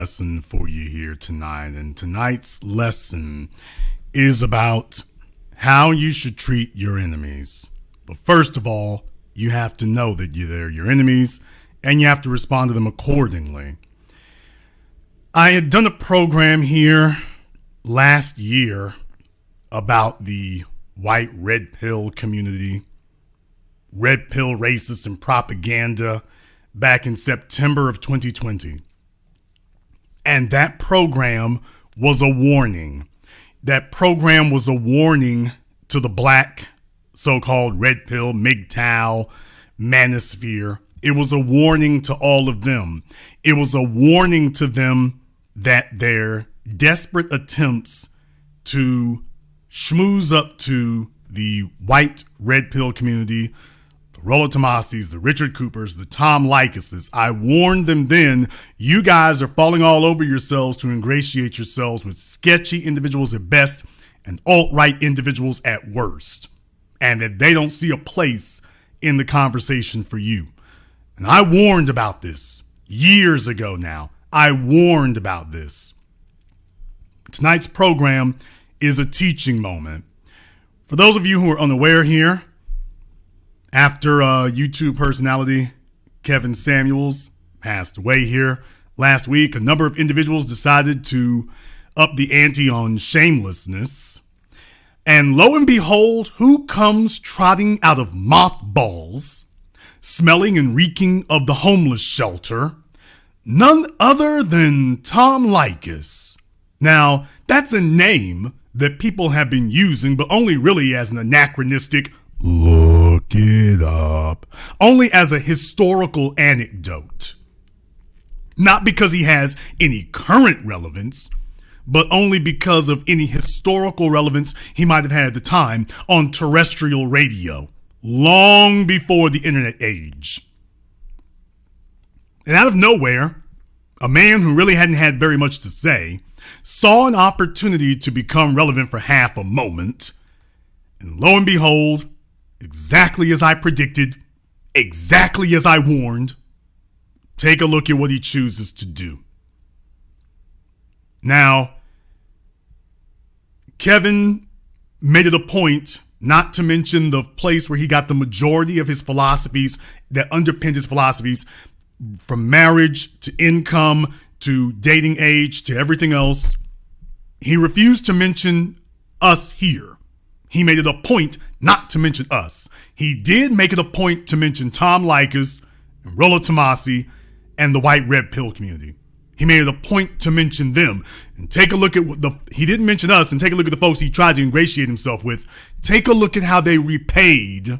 Lesson for you here tonight, and tonight's lesson is about how you should treat your enemies. But first of all, you have to know that they're your enemies and you have to respond to them accordingly. I had done a program here last year about the white red pill community, red pill racists and propaganda back in September of 2020. And that program was a warning. That program was a warning to the black so-called red pill, MGTOW, manosphere. It was a warning to all of them. It was a warning to them that their desperate attempts to schmooze up to the white red pill community, the Rollo Tomasis, the Richard Coopers, the Tom Leykises, I warned them then, you guys are falling all over yourselves to ingratiate yourselves with sketchy individuals at best and alt-right individuals at worst, and that they don't see a place in the conversation for you. And I warned about this years ago now. I warned about this. Tonight's program is a teaching moment. For those of you who are unaware here, after YouTube personality Kevin Samuels passed away here last week, a number of individuals decided to up the ante on shamelessness. And lo and behold, who comes trotting out of mothballs, smelling and reeking of the homeless shelter? None other than Tom Leykis. Now, that's a name that people have been using, but only really as an anachronistic look it up, only as a historical anecdote. Not because he has any current relevance, but only because of any historical relevance he might have had at the time on terrestrial radio, long before the internet age. And out of nowhere, a man who really hadn't had very much to say saw an opportunity to become relevant for half a moment, and lo and behold, exactly as I predicted, exactly as I warned, take a look at what he chooses to do. Now, Kevin made it a point not to mention the place where he got the majority of his philosophies that underpinned his philosophies, from marriage to income to dating age to everything else. He refused to mention us here. He made it a point not to mention us. He did make it a point to mention Tom Leykis, and Rollo Tomasi, and the white red pill community. He made it a point to mention them. And take a look at he didn't mention us, and take a look at the folks he tried to ingratiate himself with. Take a look at how they repaid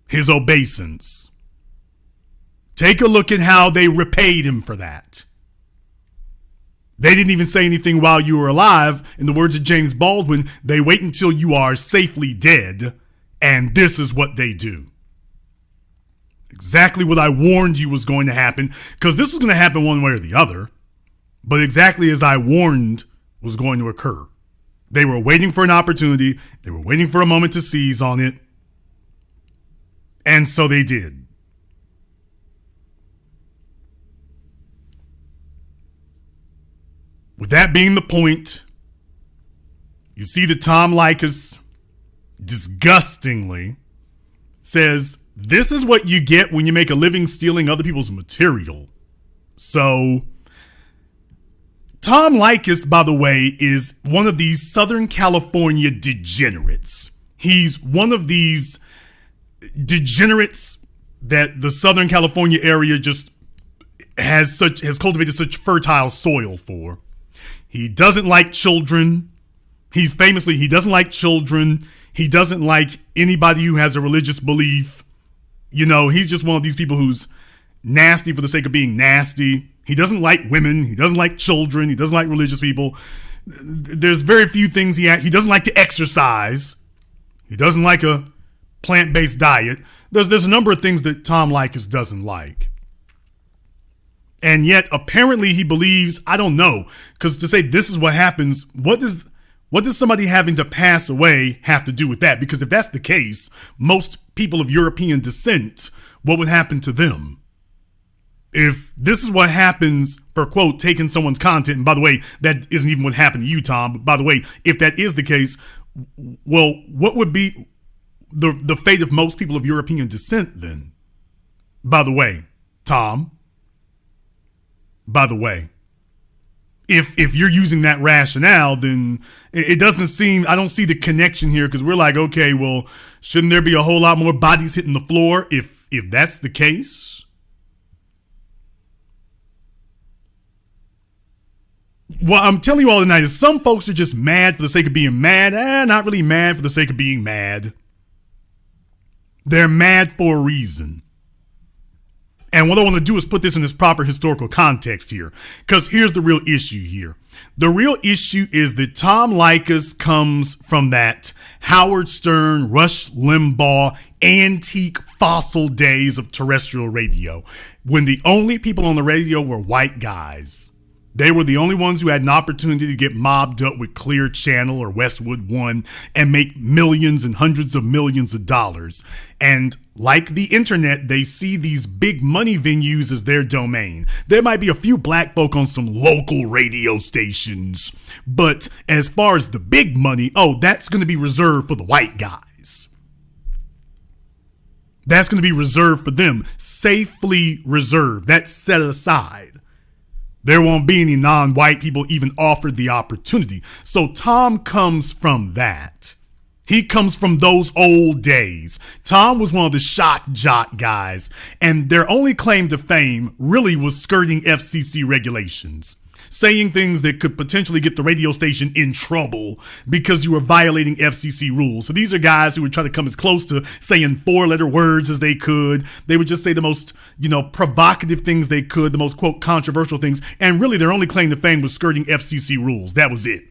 his obeisance. Take a look at how they repaid him for that. They didn't even say anything while you were alive. In the words of James Baldwin, they wait until you are safely dead, and this is what they do. Exactly what I warned you was going to happen, because this was going to happen one way or the other, but exactly as I warned was going to occur. They were waiting for an opportunity. They were waiting for a moment to seize on it, and so they did. With that being the point, you see that Tom Leykis disgustingly says, this is what you get when you make a living stealing other people's material. So, Tom Leykis, by the way, is one of these Southern California degenerates. He's one of these degenerates that the Southern California area just has cultivated such fertile soil for. He doesn't like children. He doesn't like children. He doesn't like anybody who has a religious belief. You know, he's just one of these people who's nasty for the sake of being nasty. He doesn't like women. He doesn't like children. He doesn't like religious people. There's very few things he doesn't like to exercise. He doesn't like a plant-based diet. There's a number of things that Tom Leykis doesn't like. And yet, apparently, he believes, I don't know, because to say this is what happens, what does somebody having to pass away have to do with that? Because if that's the case, most people of European descent, what would happen to them? If this is what happens for, quote, taking someone's content. And by the way, that isn't even what happened to you, Tom. But by the way, if that is the case, well, what would be the fate of most people of European descent then? By the way, Tom, by the way, if you're using that rationale, then it doesn't seem, I don't see the connection here, because we're like, okay, well, shouldn't there be a whole lot more bodies hitting the floor if that's the case? What I'm telling you all tonight is some folks are just mad for the sake of being mad. Not really mad for the sake of being mad. They're mad for a reason. And what I want to do is put this in its proper historical context here, because here's the real issue here. The real issue is that Tom Leykis comes from that Howard Stern, Rush Limbaugh, antique fossil days of terrestrial radio, when the only people on the radio were white guys. They were the only ones who had an opportunity to get mobbed up with Clear Channel or Westwood One and make millions and hundreds of millions of dollars. And like the internet, they see these big money venues as their domain. There might be a few black folk on some local radio stations, but as far as the big money, that's going to be reserved for the white guys. That's going to be reserved for them, safely reserved. That's set aside. There won't be any non-white people even offered the opportunity. So Tom comes from that. He comes from those old days. Tom was one of the shock jock guys, and their only claim to fame really was skirting FCC regulations, saying things that could potentially get the radio station in trouble because you were violating FCC rules. So these are guys who would try to come as close to saying 4-letter words as they could. They would just say the most, provocative things they could, the most, quote, controversial things. And really their only claim to fame was skirting FCC rules. That was it.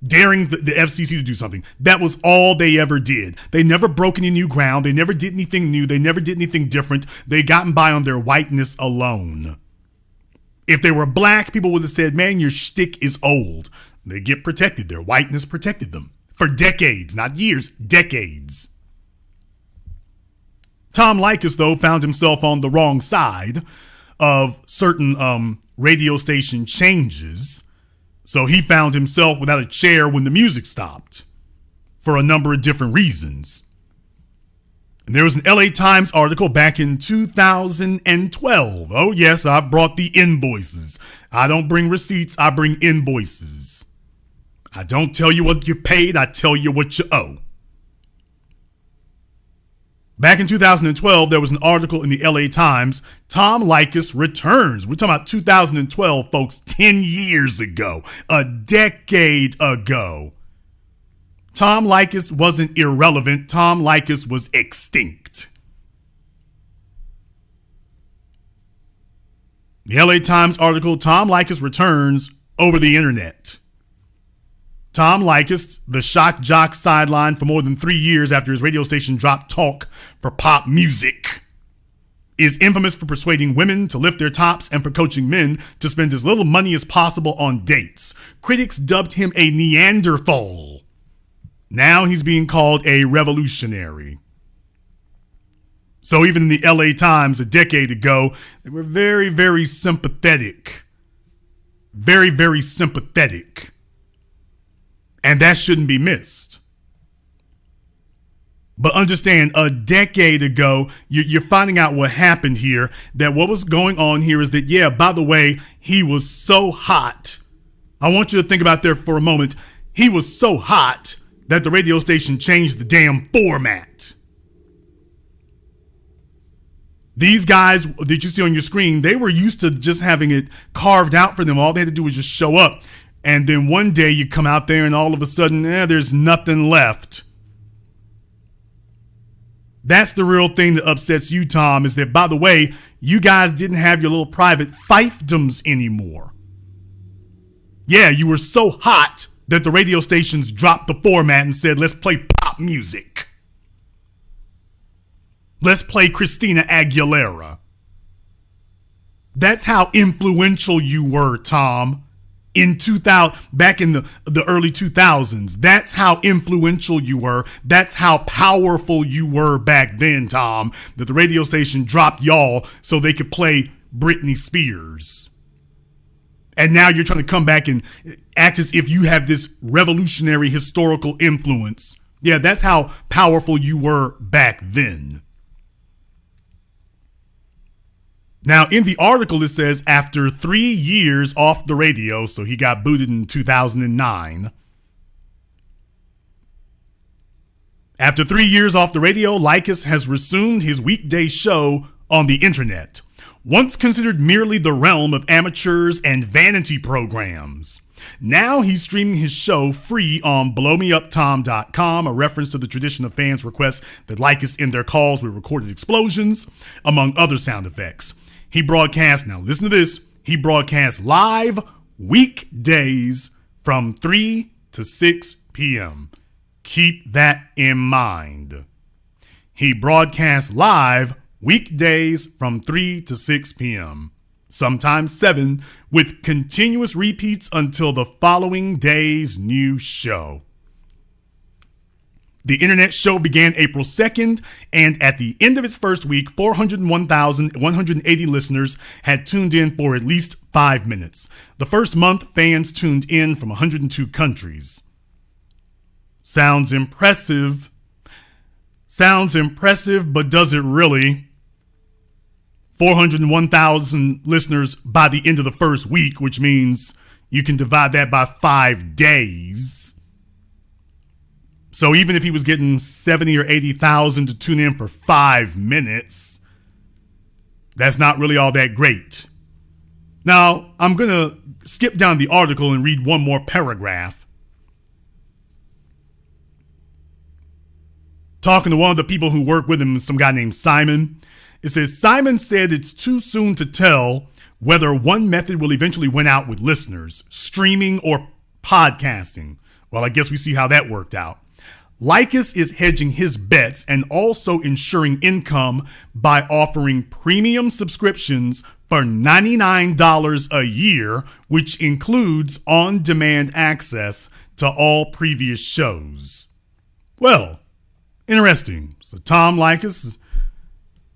Daring the FCC to do something. That was all they ever did. They never broke any new ground. They never did anything new. They never did anything different. They gotten by on their whiteness alone. If they were black, people would have said, man, your shtick is old. They get protected. Their whiteness protected them for decades, not years, decades. Tom Leykis, though, found himself on the wrong side of certain radio station changes. So he found himself without a chair when the music stopped for a number of different reasons. And there was an LA Times article back in 2012. Oh, yes, I've brought the invoices. I don't bring receipts. I bring invoices. I don't tell you what you're paid. I tell you what you owe. Back in 2012, there was an article in the LA Times, Tom Leykis returns. We're talking about 2012, folks, 10 years ago, a decade ago. Tom Leykis wasn't irrelevant. Tom Leykis was extinct. The LA Times article, Tom Leykis returns over the internet. Tom Leykis, the shock jock sidelined for more than 3 years after his radio station dropped talk for pop music, is infamous for persuading women to lift their tops and for coaching men to spend as little money as possible on dates. Critics dubbed him a Neanderthal. Now he's being called a revolutionary. So even in the LA Times a decade ago, they were very, very sympathetic. Very, very sympathetic. And that shouldn't be missed. But understand, a decade ago, you're finding out what happened here, that what was going on here is that, yeah, by the way, he was so hot. I want you to think about that for a moment. He was so hot that the radio station changed the damn format. These guys that you see on your screen, they were used to just having it carved out for them. All they had to do was just show up. And then one day you come out there and all of a sudden, there's nothing left. That's the real thing that upsets you, Tom, is that, by the way, you guys didn't have your little private fiefdoms anymore. Yeah, you were so hot that the radio stations dropped the format and said, let's play pop music. Let's play Christina Aguilera. That's how influential you were, Tom. In 2000, back in the early 2000s, that's how influential you were. That's how powerful you were back then, Tom, that the radio station dropped y'all so they could play Britney Spears. And now you're trying to come back and act as if you have this revolutionary historical influence. Yeah, that's how powerful you were back then. Now, in the article, it says after 3 years off the radio, so he got booted in 2009. After 3 years off the radio, Leykis has resumed his weekday show on the internet, once considered merely the realm of amateurs and vanity programs. Now he's streaming his show free on blowmeuptom.com, a reference to the tradition of fans' requests that Leykis end their calls with recorded explosions, among other sound effects. He broadcasts, now listen to this, he broadcasts live weekdays from 3 to 6 p.m. Keep that in mind. He broadcasts live weekdays from 3 to 6 p.m., sometimes 7, with continuous repeats until the following day's new show. The internet show began April 2nd, and at the end of its first week, 401,180 listeners had tuned in for at least 5 minutes. The first month, fans tuned in from 102 countries. Sounds impressive, but does it really? 401,000 listeners by the end of the first week, which means you can divide that by 5 days. So even if he was getting 70 or 80,000 to tune in for 5 minutes, that's not really all that great. Now, I'm going to skip down the article and read one more paragraph. Talking to one of the people who work with him, some guy named Simon. It says, Simon said it's too soon to tell whether one method will eventually win out with listeners, streaming or podcasting. Well, I guess we see how that worked out. Leykis is hedging his bets and also ensuring income by offering premium subscriptions for $99 a year, which includes on-demand access to all previous shows. Well, interesting. So Tom Leykis,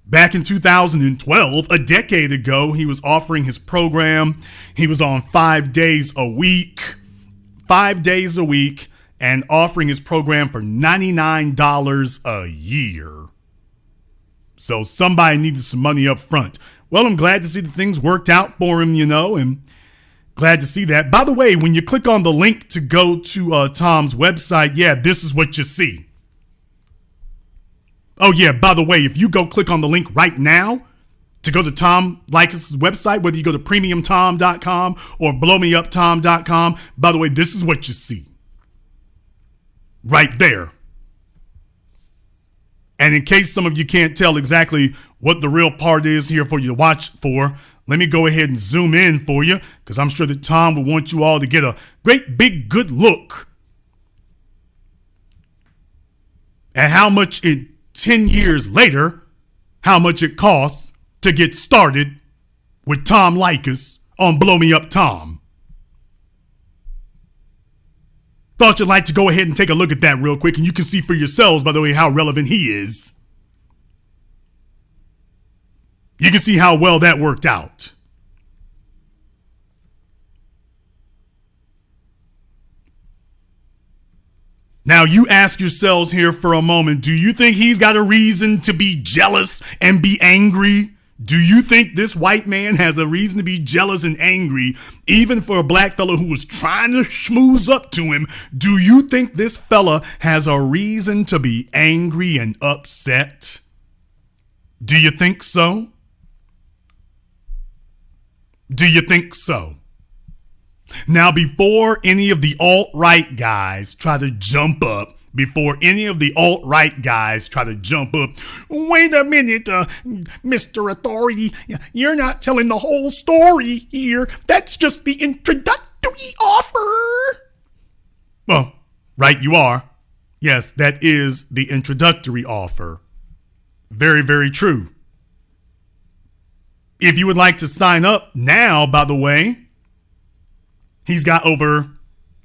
back in 2012, a decade ago, he was offering his program. He was on 5 days a week, and offering his program for $99 a year. So somebody needed some money up front. Well, I'm glad to see that things worked out for him, and glad to see that. By the way, when you click on the link to go to Tom's website, yeah, this is what you see. Oh, yeah, by the way, if you go click on the link right now to go to Tom Leykis' website, whether you go to premiumtom.com or blowmeuptom.com, by the way, this is what you see. Right there. And in case some of you can't tell exactly what the real part is here for you to watch for, let me go ahead and zoom in for you, because I'm sure that Tom will want you all to get a great big good look at how much 10 years later, how much it costs to get started with Tom Leykis on Blow Me Up Tom. Thought you'd like to go ahead and take a look at that real quick, and you can see for yourselves, by the way, how relevant he is. You can see how well that worked out. Now, you ask yourselves here for a moment, do you think he's got a reason to be jealous and be angry? Do you think this white man has a reason to be jealous and angry, even for a black fellow who was trying to schmooze up to him? Do you think this fella has a reason to be angry and upset? Do you think so? Do you think so? Now, before any of the alt-right guys try to jump up, wait a minute, Mr. Authority, you're not telling the whole story here. That's just the introductory offer. Well, right you are. Yes, that is the introductory offer. Very, very true. If you would like to sign up now, by the way, he's got over,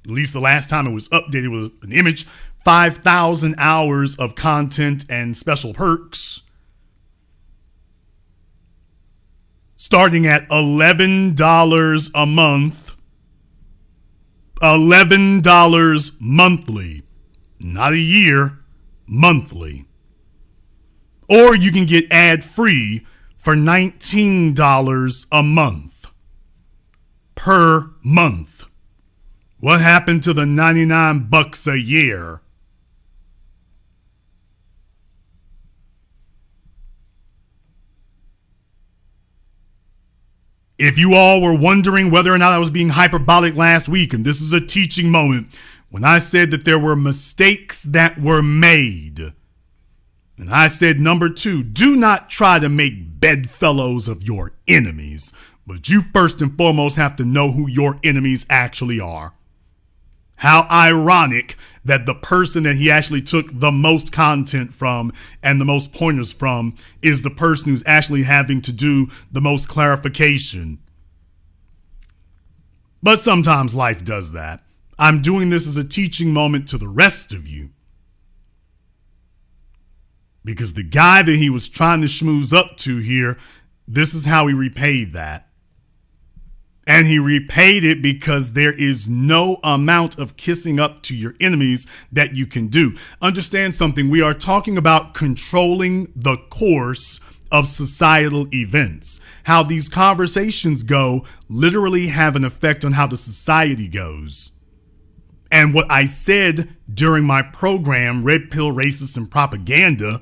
at least the last time it was updated with an image, 5,000 hours of content and special perks, starting at $11 a month $11 monthly. Not a year, monthly. Or you can get ad-free for $19 a month. Per month. What happened to the $99 a year? If you all were wondering whether or not I was being hyperbolic last week, and this is a teaching moment, when I said that there were mistakes that were made, and I said, number 2, do not try to make bedfellows of your enemies, but you first and foremost have to know who your enemies actually are. How ironic that the person that he actually took the most content from and the most pointers from is the person who's actually having to do the most clarification. But sometimes life does that. I'm doing this as a teaching moment to the rest of you. Because the guy that he was trying to schmooze up to here, this is how he repaid that. And he repaid it because there is no amount of kissing up to your enemies that you can do. Understand something. We are talking about controlling the course of societal events. How these conversations go literally have an effect on how the society goes. And what I said during my program, Red Pill, Racist, and Propaganda,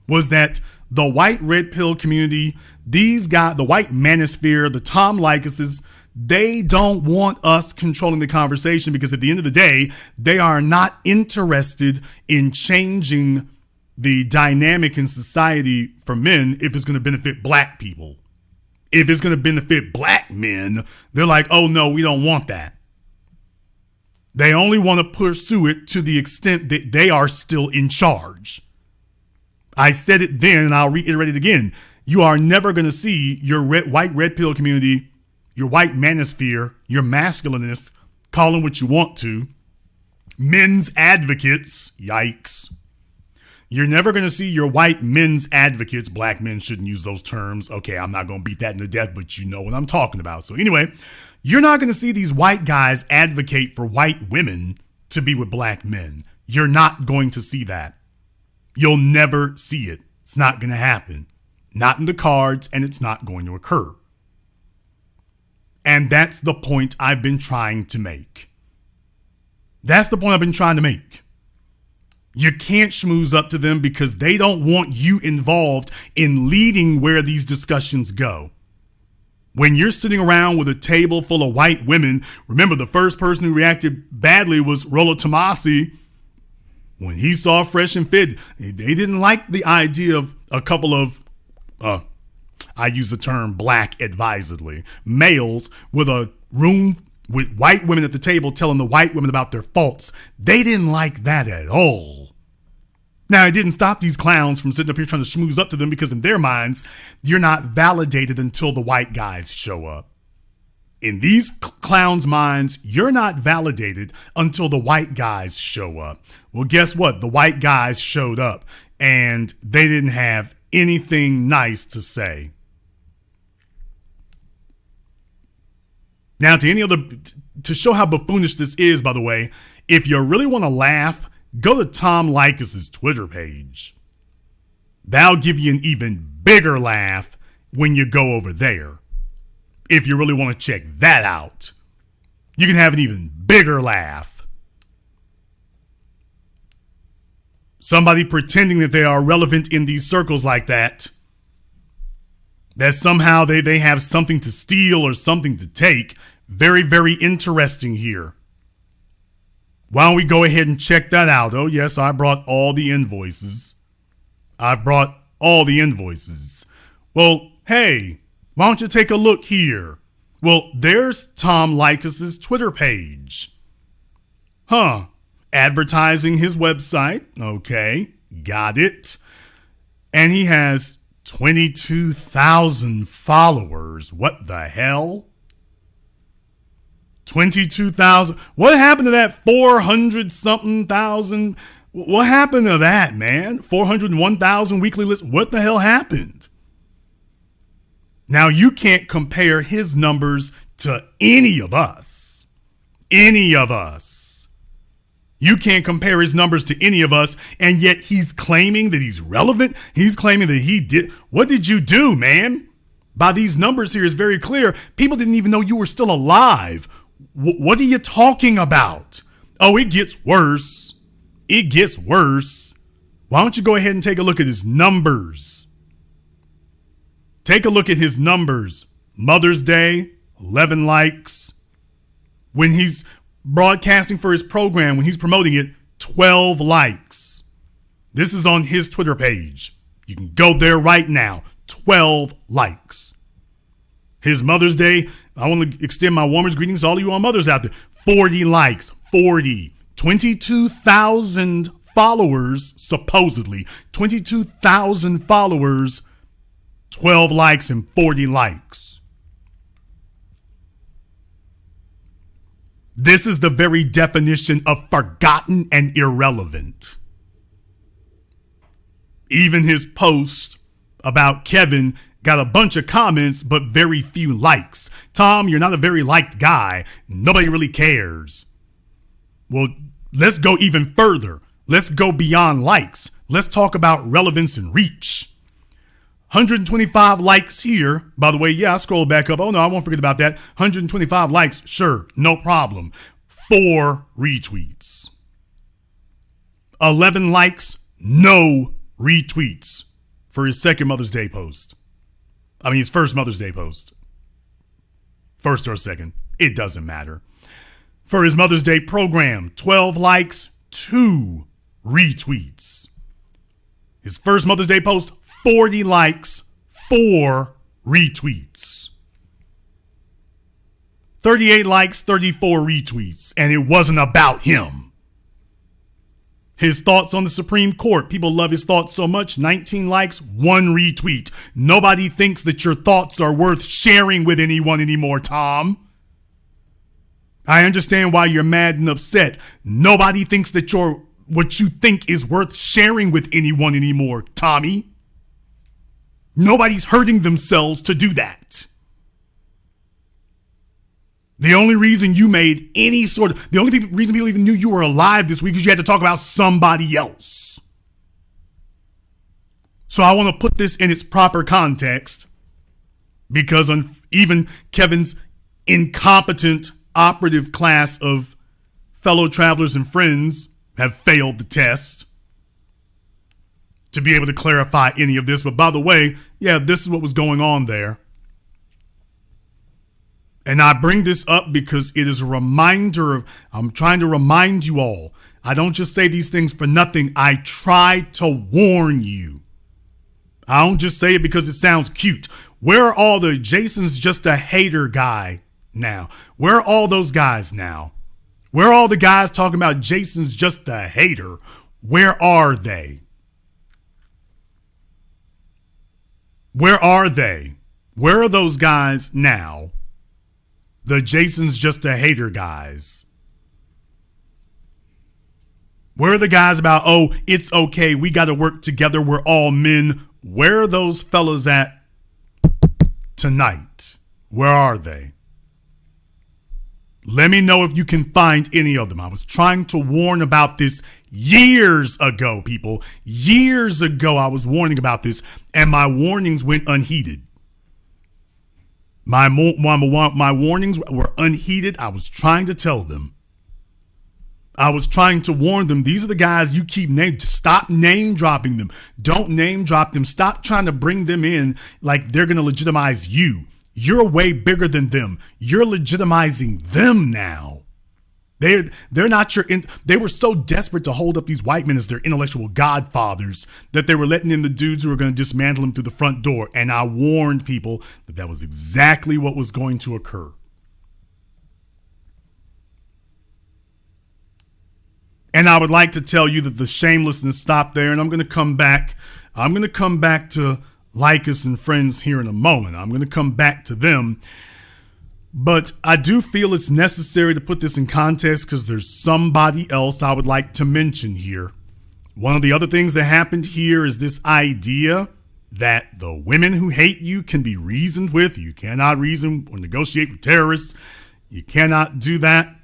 was that the white red pill community, these guys, the white manosphere, the Tom Leykises, they don't want us controlling the conversation because at the end of the day, they are not interested in changing the dynamic in society for men if it's going to benefit black people. If it's going to benefit black men, they're like, oh no, we don't want that. They only want to pursue it to the extent that they are still in charge. I said it then, and I'll reiterate it again. You are never going to see your white red pill community, your white manosphere, your masculinists, call them what you want to, men's advocates, yikes. You're never going to see your white men's advocates, black men shouldn't use those terms. Okay, I'm not going to beat that into death, but you know what I'm talking about. So anyway, you're not going to see these white guys advocate for white women to be with black men. You're not going to see that. You'll never see it. It's not going to happen. Not in the cards, and it's not going to occur. And that's the point I've been trying to make. That's the point I've been trying to make. You can't schmooze up to them because they don't want you involved in leading where these discussions go. When you're sitting around with a table full of white women, remember the first person who reacted badly was Rollo Tomasi. When he saw Fresh and Fit, they didn't like the idea of a couple of, I use the term black advisedly, males with a room with white women at the table telling the white women about their faults. They didn't like that at all. Now, it didn't stop these clowns from sitting up here trying to schmooze up to them because in their minds, you're not validated until the white guys show up. In these clowns' minds, you're not validated until the white guys show up. Well, guess what? The white guys showed up and they didn't have anything nice to say. Now, to show how buffoonish this is, by the way, if you really want to laugh, go to Tom Leykis' Twitter page. That'll give you an even bigger laugh when you go over there. If you really want to check that out, you can have an even bigger laugh. Somebody pretending that they are relevant in these circles like that somehow they have something to steal or something to take. Very, very interesting here. Why don't we go ahead and check that out? Oh, yes, I brought all the invoices. Well, hey, why don't you take a look here? Well, there's Tom Leykis' Twitter page. Advertising his website. Okay, got it. And he has 22,000 followers. What the hell? 22,000. What happened to that 400 something thousand? What happened to that, man? 401,000 weekly lists. What the hell happened? Now you can't compare his numbers to any of us. any of us. You can't compare his numbers to any of us, and yet he's claiming that he's relevant. He's claiming that he did. What did you do, man? By these numbers here, it's very clear. People didn't even know you were still alive. What are you talking about? Oh, it gets worse. It gets worse. Why don't you go ahead and take a look at his numbers? Take a look at his numbers. Mother's Day, 11 likes. When he's broadcasting for his program, when he's promoting it, 12 likes. This is on his Twitter page. You can go there right now. 12 likes. His Mother's Day, I want to extend my warmest greetings to all of you on mothers out there. 40 likes. 40. 22,000 followers, supposedly. 22,000 followers, 12 likes and 40 likes. This is the very definition of forgotten and irrelevant. Even his post about Kevin got a bunch of comments, but very few likes. Tom, you're not a very liked guy. Nobody really cares. Well, let's go even further. Let's go beyond likes. Let's talk about relevance and reach. 125 likes here. By the way, yeah, I scrolled back up. Oh, no, I won't forget about that. 125 likes. Sure, no problem. 4 retweets. 11 likes, no retweets for his second Mother's Day post. I mean, his first Mother's Day post. First or second, it doesn't matter. For his Mother's Day program, 12 likes, 2 retweets. His first Mother's Day post, 40 likes, 4 retweets. 38 likes, 34 retweets, and it wasn't about him. His thoughts on the Supreme Court. People love his thoughts so much. 19 likes, 1 retweet. Nobody thinks that your thoughts are worth sharing with anyone anymore, Tom. I understand why you're mad and upset. Nobody thinks that what you think is worth sharing with anyone anymore, Tommy. Nobody's hurting themselves to do that. The only reason you made the only reason people even knew you were alive this week is you had to talk about somebody else. So I want to put this in its proper context because even Kevin's incompetent operative class of fellow travelers and friends have failed the test to be able to clarify any of this. But by the way, yeah, this is what was going on there. And I bring this up because it is a reminder of, I'm trying to remind you all. I don't just say these things for nothing. I try to warn you. I don't just say it because it sounds cute. Where are all the Jason's just a hater guy now? Where are all those guys now? Where are all the guys talking about Jason's just a hater? Where are they? Where are they? Where are those guys now? The Jason's just a hater guys. Where are the guys about, oh, it's okay, we got to work together, we're all men? Where are those fellas at tonight? Where are they? Let me know if you can find any of them. I was trying to warn about this years ago, people. Years ago, I was warning about this, and my warnings went unheeded. My warnings were unheeded. I was trying to tell them. I was trying to warn them. These are the guys you keep stop name dropping them. Don't name drop them. Stop trying to bring them in like they're going to legitimize you. You're way bigger than them. You're legitimizing them now. They're not they were so desperate to hold up these white men as their intellectual godfathers that they were letting in the dudes who were going to dismantle them through the front door. And I warned people that that was exactly what was going to occur. And I would like to tell you that the shamelessness stopped there, and I'm going to come back. I'm going to come back to Leykis and friends here in a moment. I'm going to come back to them. But I do feel it's necessary to put this in context because there's somebody else I would like to mention here. One of the other things that happened here is this idea that the women who hate you can be reasoned with. You cannot reason or negotiate with terrorists. You cannot do that.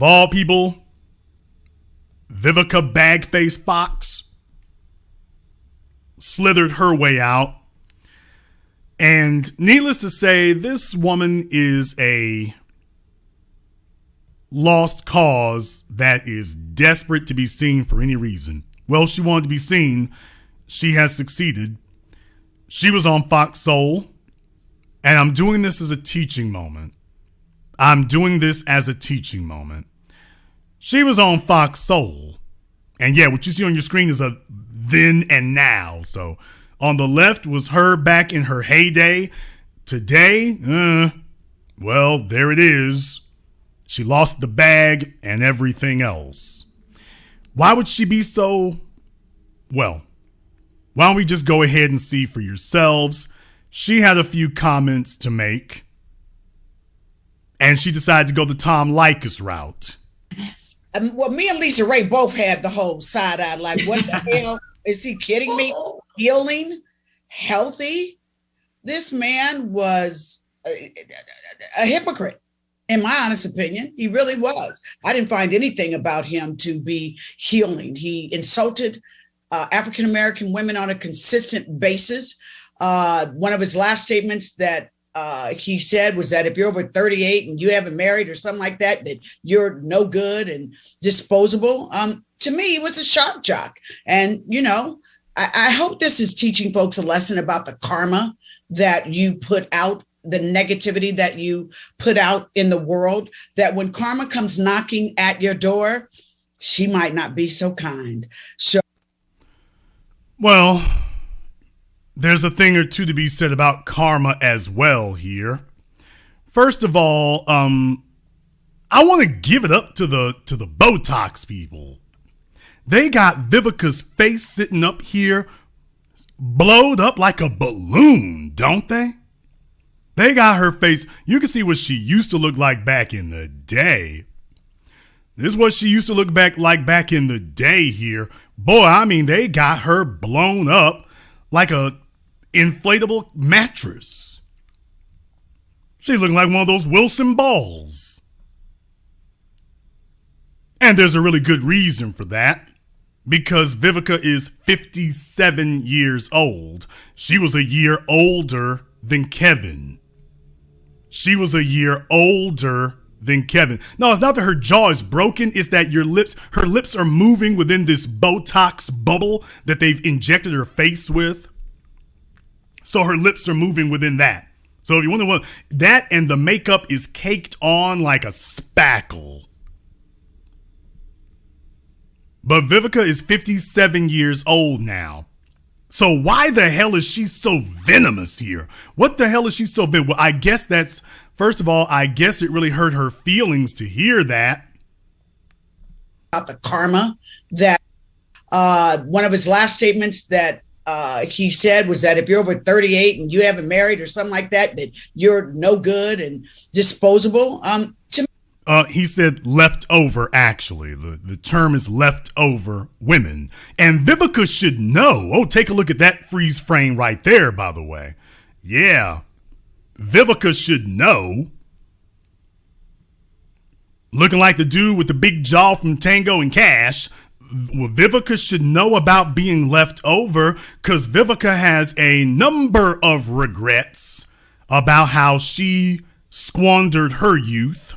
Of all people, Vivica Bagface Fox slithered her way out. And needless to say, this woman is a lost cause that is desperate to be seen for any reason. Well, she wanted to be seen. She has succeeded. She was on Fox Soul. And I'm doing this as a teaching moment. She was on Fox Soul. And yeah, what you see on your screen is a then and now. So on the left was her back in her heyday. Today, well, there it is. She lost the bag and everything else. Why would she be so... Well, why don't we just go ahead and see for yourselves? She had a few comments to make. And she decided to go the Tom Leykis route. Well, me and Lisa Ray both had the whole side eye. Like, what the hell? Is he kidding me? Healing? Healthy? This man was a hypocrite, in my honest opinion. He really was. I didn't find anything about him to be healing. He insulted African-American women on a consistent basis. One of his last statements that he said was that if you're over 38 and you haven't married or something like that, that you're no good and disposable. To me, it was a shock jock. And, you know, I hope this is teaching folks a lesson about the karma that you put out, the negativity that you put out in the world, that when karma comes knocking at your door, she might not be so kind. So, well, there's a thing or two to be said about karma as well here. First of all, I want to give it up to the Botox people. They got Vivica's face sitting up here, blowed up like a balloon, don't they? They got her face. You can see what she used to look like back in the day. This is what she used to look like back in the day here. Boy, I mean, they got her blown up like a inflatable mattress. She's looking like one of those Wilson balls. And there's a really good reason for that. Because Vivica is 57 years old. She was a year older than Kevin. No, it's not that her jaw is broken. It's that her lips are moving within this Botox bubble that they've injected her face with. So her lips are moving within that. So if you wonder what, that and the makeup is caked on like a spackle. But Vivica is 57 years old now. So why the hell is she so venomous here? What the hell is she so venomous? Well, I guess that's, first of all, I guess it really hurt her feelings to hear that. About the karma that one of his last statements that he said was that if you're over 38 and you haven't married or something like that, that you're no good and disposable. He said leftover, actually. The term is leftover women. And Vivica should know. Oh, take a look at that freeze frame right there, by the way. Yeah. Vivica should know. Looking like the dude with the big jaw from Tango and Cash. Well, Vivica should know about being left over because Vivica has a number of regrets about how she squandered her youth.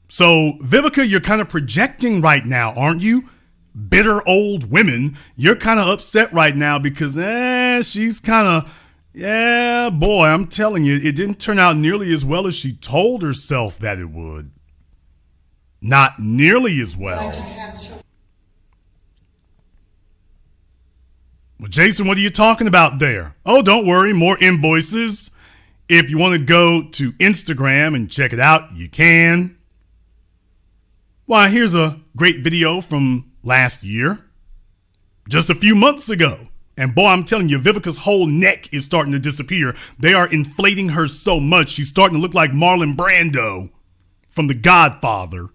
So, Vivica, you're kind of projecting right now, aren't you? Bitter old women. You're kind of upset right now because, she's kind of, boy, I'm telling you, it didn't turn out nearly as well as she told herself that it would. Not nearly as well. Well, Jason, what are you talking about there? Oh, don't worry, more invoices. If you want to go to Instagram and check it out, you can. Why, here's a great video from last year, just a few months ago. And boy, I'm telling you, Vivica's whole neck is starting to disappear. They are inflating her so much, she's starting to look like Marlon Brando from The Godfather.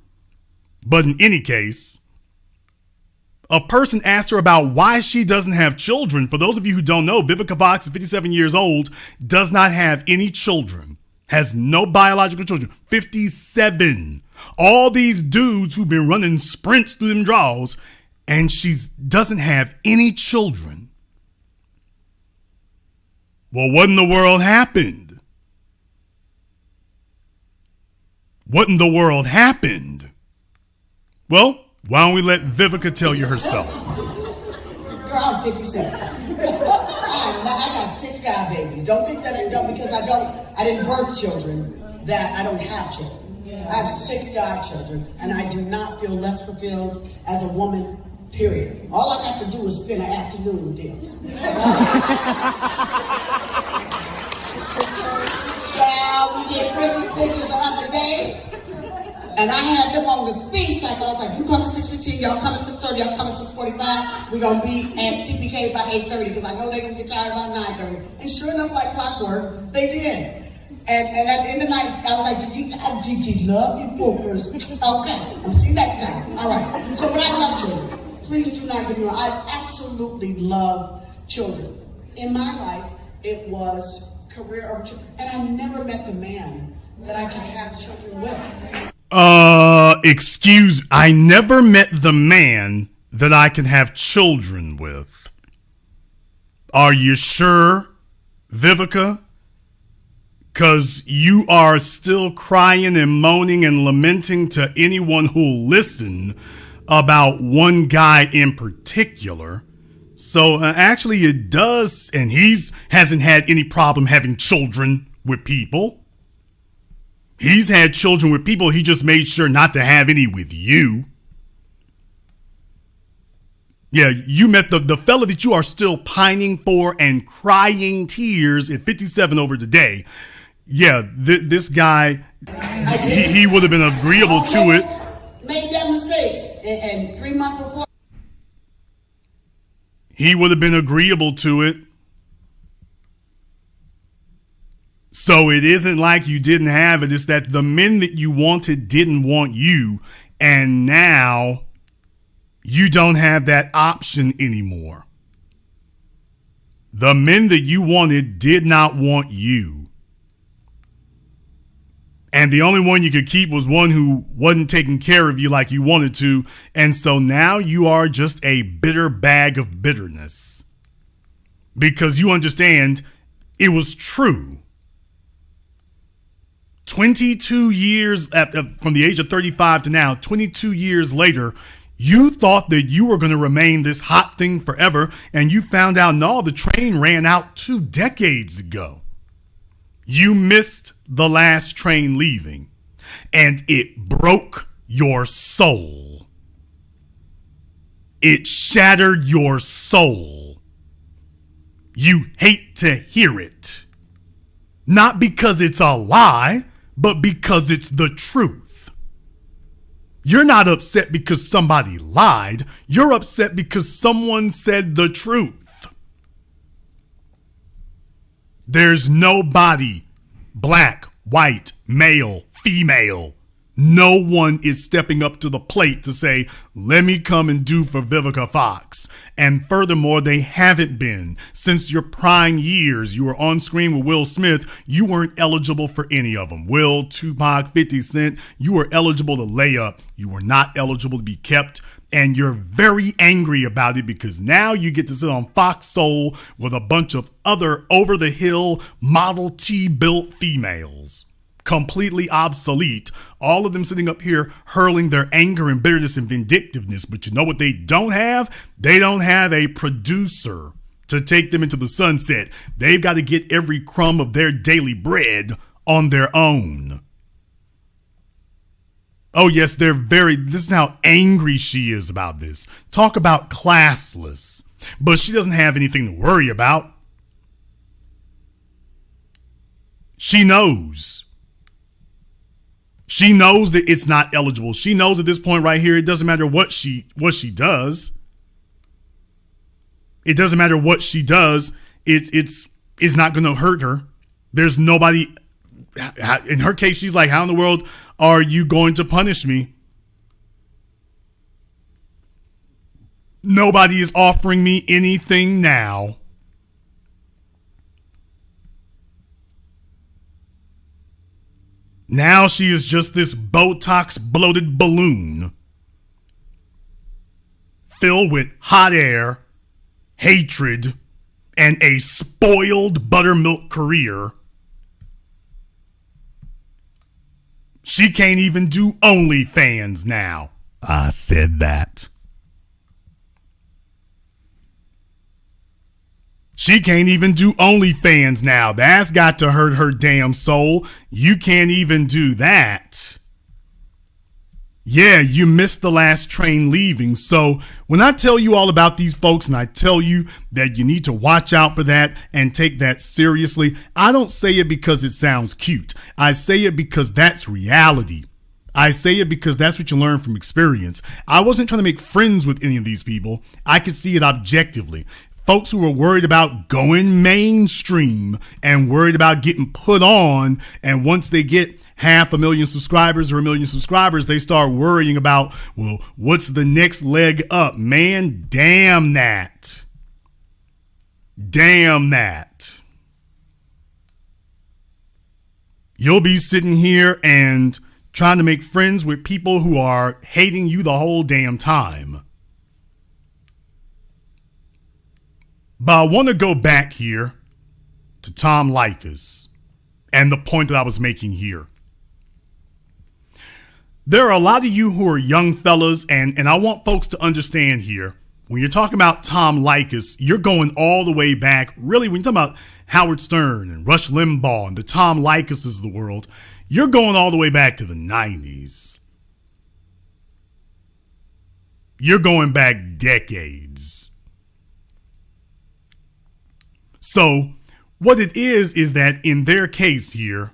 But in any case, a person asked her about why she doesn't have children. For those of you who don't know, Vivica Fox is 57 years old, does not have any children. has no biological children. 57. All these dudes who've been running sprints through them draws, and she doesn't have any children. Well, what in the world happened? What in the world happened? Well, why don't we let Vivica tell you herself? Girl, I'm 57. I got 6 guy babies. Don't think that because I didn't birth children, that I don't have children. I have 6 godchildren, and I do not feel less fulfilled as a woman, period. All I got to do is spend an afternoon with them. Child, we did Christmas pictures the other day, and I had them on the speed cycle. I was like, you come at 6:15, y'all come at 6:30, y'all come at 6:45. We're going to be at CPK by 8:30, because I know they're going to get tired by 9:30. And sure enough, like clockwork, they did. And at the end of the night, I was like, Gigi, love you bookers. Okay, I'll see you next time. All right. So, but I love children. Please do not get me wrong. I absolutely love children. In my life, it was career over children. And I never met the man that I could have children with. I never met the man that I can have children with. Are you sure, Vivica? Because you are still crying and moaning and lamenting to anyone who'll listen about one guy in particular. So actually it does, and hasn't had any problem having children with people. He's had children with people, he just made sure not to have any with you. Yeah, you met the fella that you are still pining for and crying tears at 57 over today. Yeah, this guy, he would have been agreeable to it. Made that mistake, and 3 months before. He would have been agreeable to it. So it isn't like you didn't have it. It's that the men that you wanted didn't want you, and now you don't have that option anymore. The men that you wanted did not want you. And the only one you could keep was one who wasn't taking care of you like you wanted to. And so now you are just a bitter bag of bitterness. Because you understand it was true. 22 years from the age of 35 to now, 22 years later, you thought that you were going to remain this hot thing forever. And you found out, no, the train ran out 2 decades ago. You missed the last train leaving, and it broke your soul. It shattered your soul. You hate to hear it. Not because it's a lie, but because it's the truth. You're not upset because somebody lied. You're upset because someone said the truth. There's nobody, black, white, male, female. No one is stepping up to the plate to say, let me come and do for Vivica Fox. And furthermore, they haven't been. Since your prime years, you were on screen with Will Smith, you weren't eligible for any of them. Will, Tupac, 50 Cent, you were eligible to lay up. You were not eligible to be kept. And you're very angry about it because now you get to sit on Fox Soul with a bunch of other over-the-hill Model T built females. Completely obsolete. All of them sitting up here hurling their anger and bitterness and vindictiveness. But you know what they don't have? They don't have a producer to take them into the sunset. They've got to get every crumb of their daily bread on their own. Oh, yes, this is how angry she is about this. Talk about classless. But she doesn't have anything to worry about. She knows. She knows that it's not eligible. She knows at this point right here, it doesn't matter what she does. It doesn't matter what she does. It's not going to hurt her. There's nobody. In her case, she's like, how in the world are you going to punish me? Nobody is offering me anything now. Now she is just this Botox bloated balloon filled with hot air, hatred, and a spoiled buttermilk career. She can't even do OnlyFans now. I said that. She can't even do OnlyFans now. That's got to hurt her damn soul. You can't even do that. Yeah, you missed the last train leaving. So when I tell you all about these folks and I tell you that you need to watch out for that and take that seriously, I don't say it because it sounds cute. I say it because that's reality. I say it because that's what you learn from experience. I wasn't trying to make friends with any of these people. I could see it objectively. Folks who were worried about going mainstream and worried about getting put on, and once they get 500,000 subscribers or 1 million subscribers, they start worrying about, well, what's the next leg up? Man, damn that. Damn that. You'll be sitting here and trying to make friends with people who are hating you the whole damn time. But I want to go back here to Tom Leykis and the point that I was making here. There are a lot of you who are young fellas, and I want folks to understand here, when you're talking about Tom Leykis, you're going all the way back. Really, when you're talking about Howard Stern and Rush Limbaugh and the Tom Leykises of the world, you're going all the way back to the 90s. You're going back decades. So what it is that in their case here,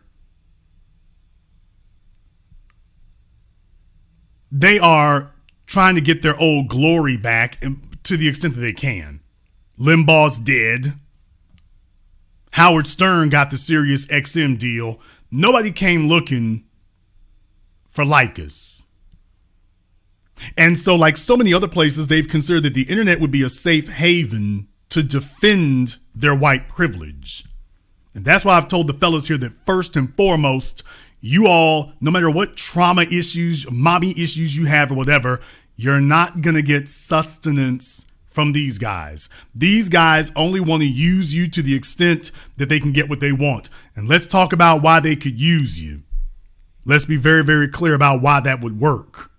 they are trying to get their old glory back to the extent that they can. Limbaugh's dead. Howard Stern got the Sirius XM deal. Nobody came looking for Leykis. And so, like so many other places, they've considered that the internet would be a safe haven to defend their white privilege. And that's why I've told the fellas here that first and foremost, you all, no matter what trauma issues, mommy issues you have or whatever, you're not going to get sustenance from these guys. These guys only want to use you to the extent that they can get what they want. And let's talk about why they could use you. Let's be very, very clear about why that would work.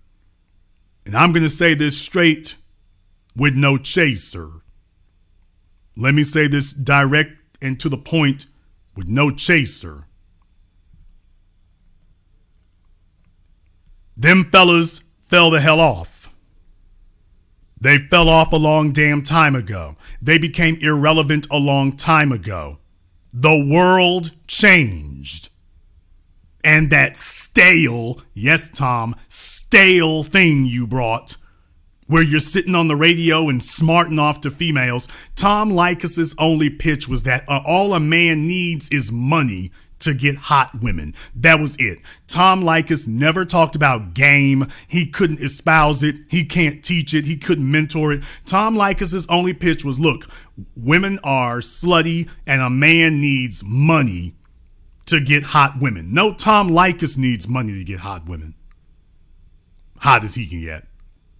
And I'm going to say this straight with no chaser. Let me say this direct and to the point with no chaser. Them fellas fell the hell off. They fell off a long damn time ago. They became irrelevant a long time ago. The world changed. And that stale, yes, Tom, stale thing you brought, where you're sitting on the radio and smarting off to females, Tom Leykis' only pitch was that all a man needs is money to get hot women. That was it. Tom Leykis never talked about game. He couldn't espouse it. He can't teach it. He couldn't mentor it. Tom Leykis' only pitch was, look, women are slutty and a man needs money to get hot women. No, Tom Leykis needs money to get hot women. Hot as he can get.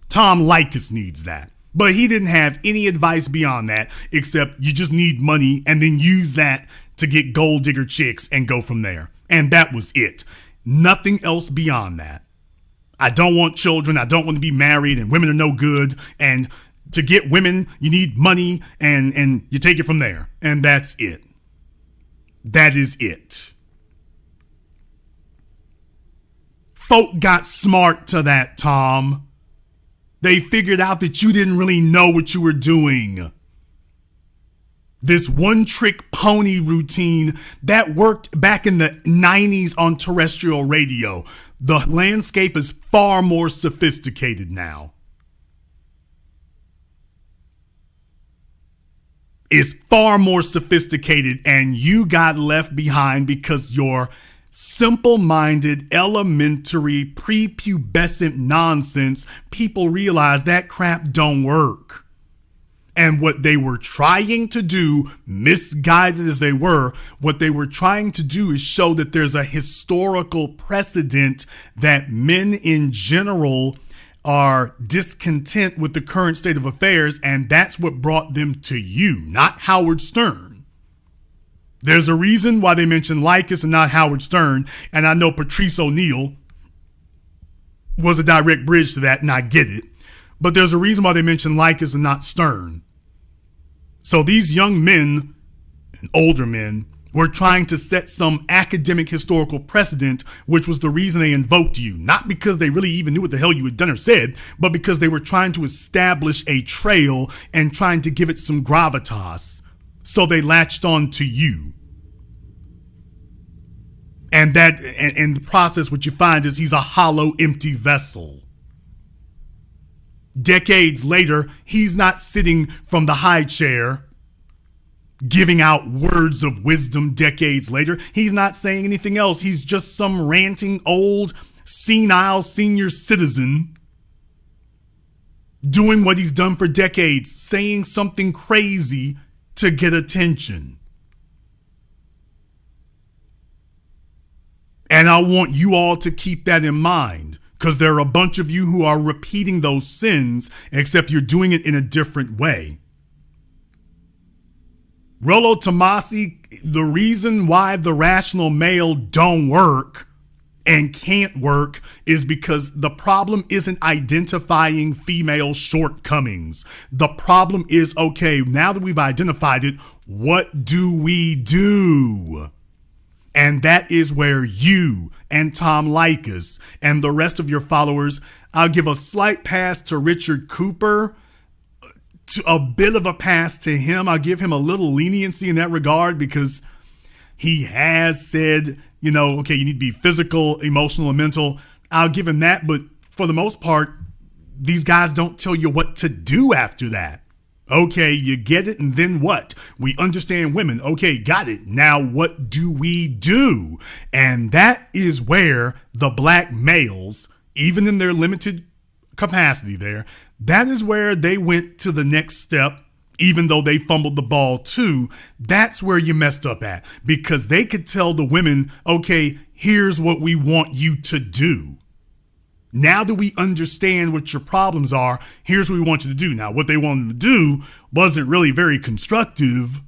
Tom Leykis needs that. But he didn't have any advice beyond that, except you just need money and then use that to get gold digger chicks and go from there. And that was it. Nothing else beyond that. I don't want children. I don't want to be married, and women are no good. And to get women, you need money, and you take it from there. And that's it. That is it. Folk got smart to that, Tom. They figured out that you didn't really know what you were doing. This one-trick pony routine that worked back in the 90s on terrestrial radio. The landscape is far more sophisticated now. It's far more sophisticated, and you got left behind because your simple-minded, elementary, prepubescent nonsense, people realize that crap don't work. And what they were trying to do, misguided as they were, what they were trying to do is show that there's a historical precedent that men in general are discontent with the current state of affairs, and that's what brought them to you, not Howard Stern. There's a reason why they mentioned Leykis and not Howard Stern, and I know Patrice O'Neal was a direct bridge to that, and I get it. But there's a reason why they mentioned Leykis and not Stern. So these young men and older men were trying to set some academic historical precedent, which was the reason they invoked you. Not because they really even knew what the hell you had done or said, but because they were trying to establish a trail and trying to give it some gravitas. So they latched on to you. And that, and the process, what you find is he's a hollow, empty vessel. Decades later, he's not sitting from the high chair giving out words of wisdom. Decades later, he's not saying anything else. He's just some ranting old senile senior citizen doing what he's done for decades, saying something crazy to get attention. And I want you all to keep that in mind, because there are a bunch of you who are repeating those sins, except you're doing it in a different way. Rollo Tomasi, the reason why the rational male don't work and can't work is because the problem isn't identifying female shortcomings. The problem is, okay, now that we've identified it, what do we do? And that is where you and Tom Leykis and the rest of your followers, I'll give a slight pass to Richard Cooper, to a bit of a pass to him. I'll give him a little leniency in that regard because he has said, you know, okay, you need to be physical, emotional, and mental. I'll give him that. But for the most part, these guys don't tell you what to do after that. Okay, you get it, and then what? We understand women. Okay, got it. Now what do we do? And that is where the black males, even in their limited capacity there, that is where they went to the next step, even though they fumbled the ball too. That's where you messed up at, because they could tell the women, okay, here's what we want you to do. Now that we understand what your problems are, here's what we want you to do. Now, what they wanted to do wasn't really very constructive.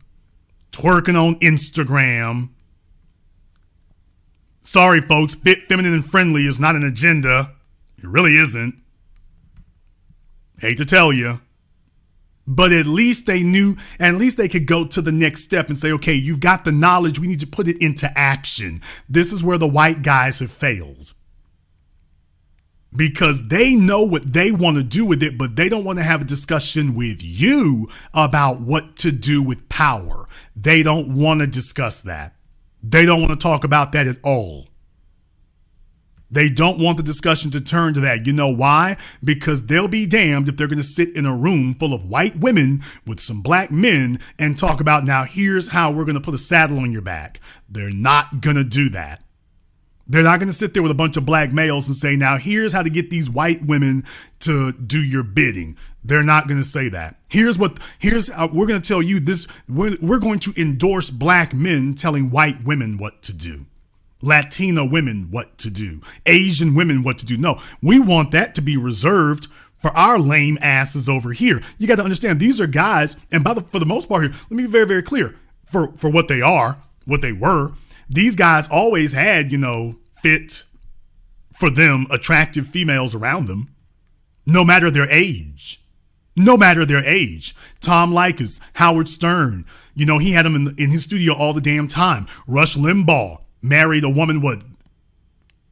Twerking on Instagram. Sorry, folks, fit, feminine, and friendly is not an agenda. It really isn't. Hate to tell you. But at least they knew, and at least they could go to the next step and say, okay, you've got the knowledge. We need to put it into action. This is where the white guys have failed. Because they know what they want to do with it, but they don't want to have a discussion with you about what to do with power. They don't want to discuss that. They don't want to talk about that at all. They don't want the discussion to turn to that. You know why? Because they'll be damned if they're going to sit in a room full of white women with some black men and talk about, now here's how we're going to put a saddle on your back. They're not going to do that. They're not going to sit there with a bunch of black males and say, now here's how to get these white women to do your bidding. They're not going to say that. Here's how we're going to tell you this. We're going to endorse black men telling white women what to do. Latina women what to do. Asian women what to do. No, we want that to be reserved for our lame asses over here. You got to understand, these are guys, and for the most part here, let me be very, very clear. For what they are, what they were, these guys always had, fit for them, attractive females around them, no matter their age. No matter their age. Tom Leykis, Howard Stern, he had them in his studio all the damn time. Rush Limbaugh married a woman,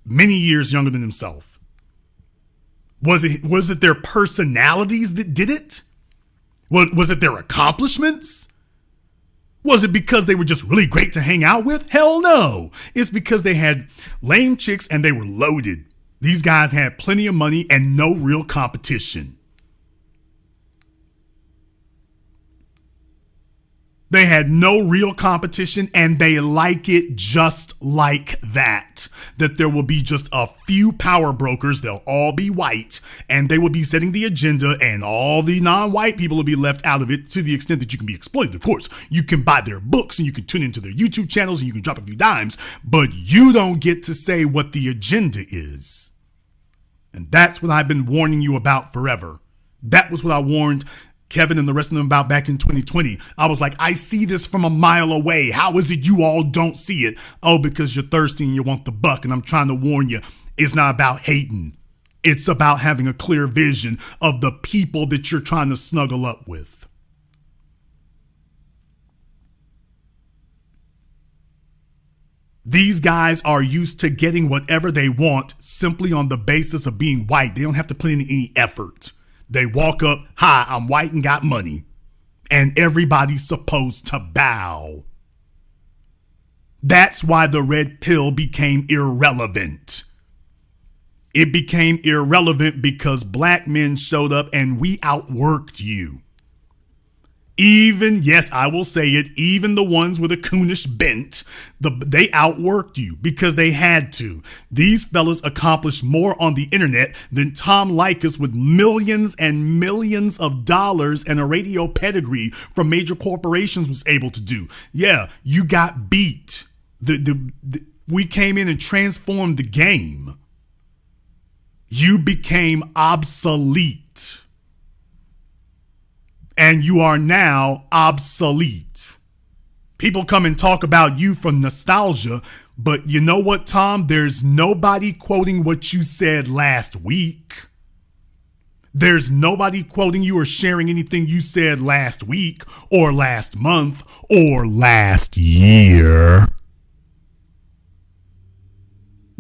many years younger than himself. Was it their personalities that did it? Was it their accomplishments? Was it because they were just really great to hang out with? Hell no. It's because they had lame chicks and they were loaded. These guys had plenty of money and no real competition. They had no real competition, and they like it just like that. That there will be just a few power brokers, they'll all be white, and they will be setting the agenda, and all the non-white people will be left out of it to the extent that you can be exploited. Of course, you can buy their books, and you can tune into their YouTube channels, and you can drop a few dimes, but you don't get to say what the agenda is. And that's what I've been warning you about forever. That was what I warned Kevin and the rest of them about back in 2020. I was like, I see this from a mile away. How is it you all don't see it? Oh, because you're thirsty and you want the buck. And I'm trying to warn you, it's not about hating. It's about having a clear vision of the people that you're trying to snuggle up with. These guys are used to getting whatever they want simply on the basis of being white. They don't have to put in any effort. They walk up, hi, I'm white and got money. And everybody's supposed to bow. That's why the red pill became irrelevant. It became irrelevant because black men showed up and we outworked you. Even, yes, I will say it, even the ones with a coonish bent, they outworked you because they had to. These fellas accomplished more on the internet than Tom Leykis with millions and millions of dollars and a radio pedigree from major corporations was able to do. Yeah, you got beat. We came in and transformed the game. You became obsolete. And you are now obsolete. People come and talk about you from nostalgia, but you know what, Tom? There's nobody quoting what you said last week. There's nobody quoting you or sharing anything you said last week or last month or last year.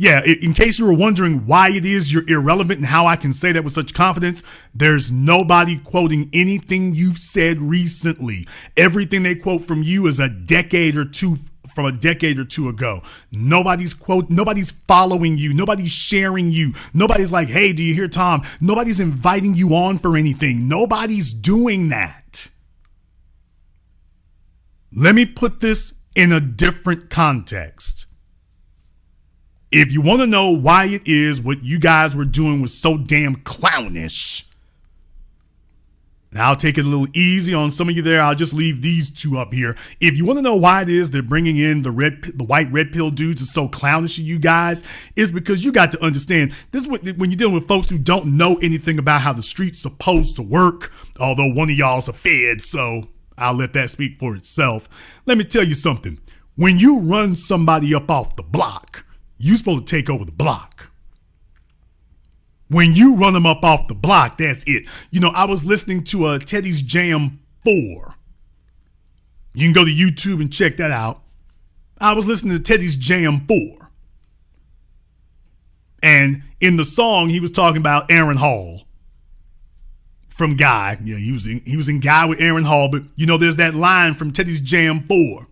Yeah, in case you were wondering why it is you're irrelevant and how I can say that with such confidence, there's nobody quoting anything you've said recently. Everything they quote from you is a decade or two ago. Nobody's following you. Nobody's sharing you. Nobody's like, hey, do you hear Tom? Nobody's inviting you on for anything. Nobody's doing that. Let me put this in a different context. If you want to know why it is what you guys were doing was so damn clownish, and I'll take it a little easy on some of you there. I'll just leave these two up here. If you want to know why it is they're bringing in the white red pill dudes is so clownish to you guys, is because you got to understand this is when you're dealing with folks who don't know anything about how the street's supposed to work. Although one of y'all's a fed, so I'll let that speak for itself. Let me tell you something. When you run somebody up off the block, you're supposed to take over the block. When you run them up off the block, that's it. You know, I was listening to Teddy's Jam 4. You can go to YouTube and check that out. I was listening to Teddy's Jam 4. And in the song, he was talking about Aaron Hall from Guy. Yeah, he was in Guy with Aaron Hall, but you know, there's that line from Teddy's Jam 4.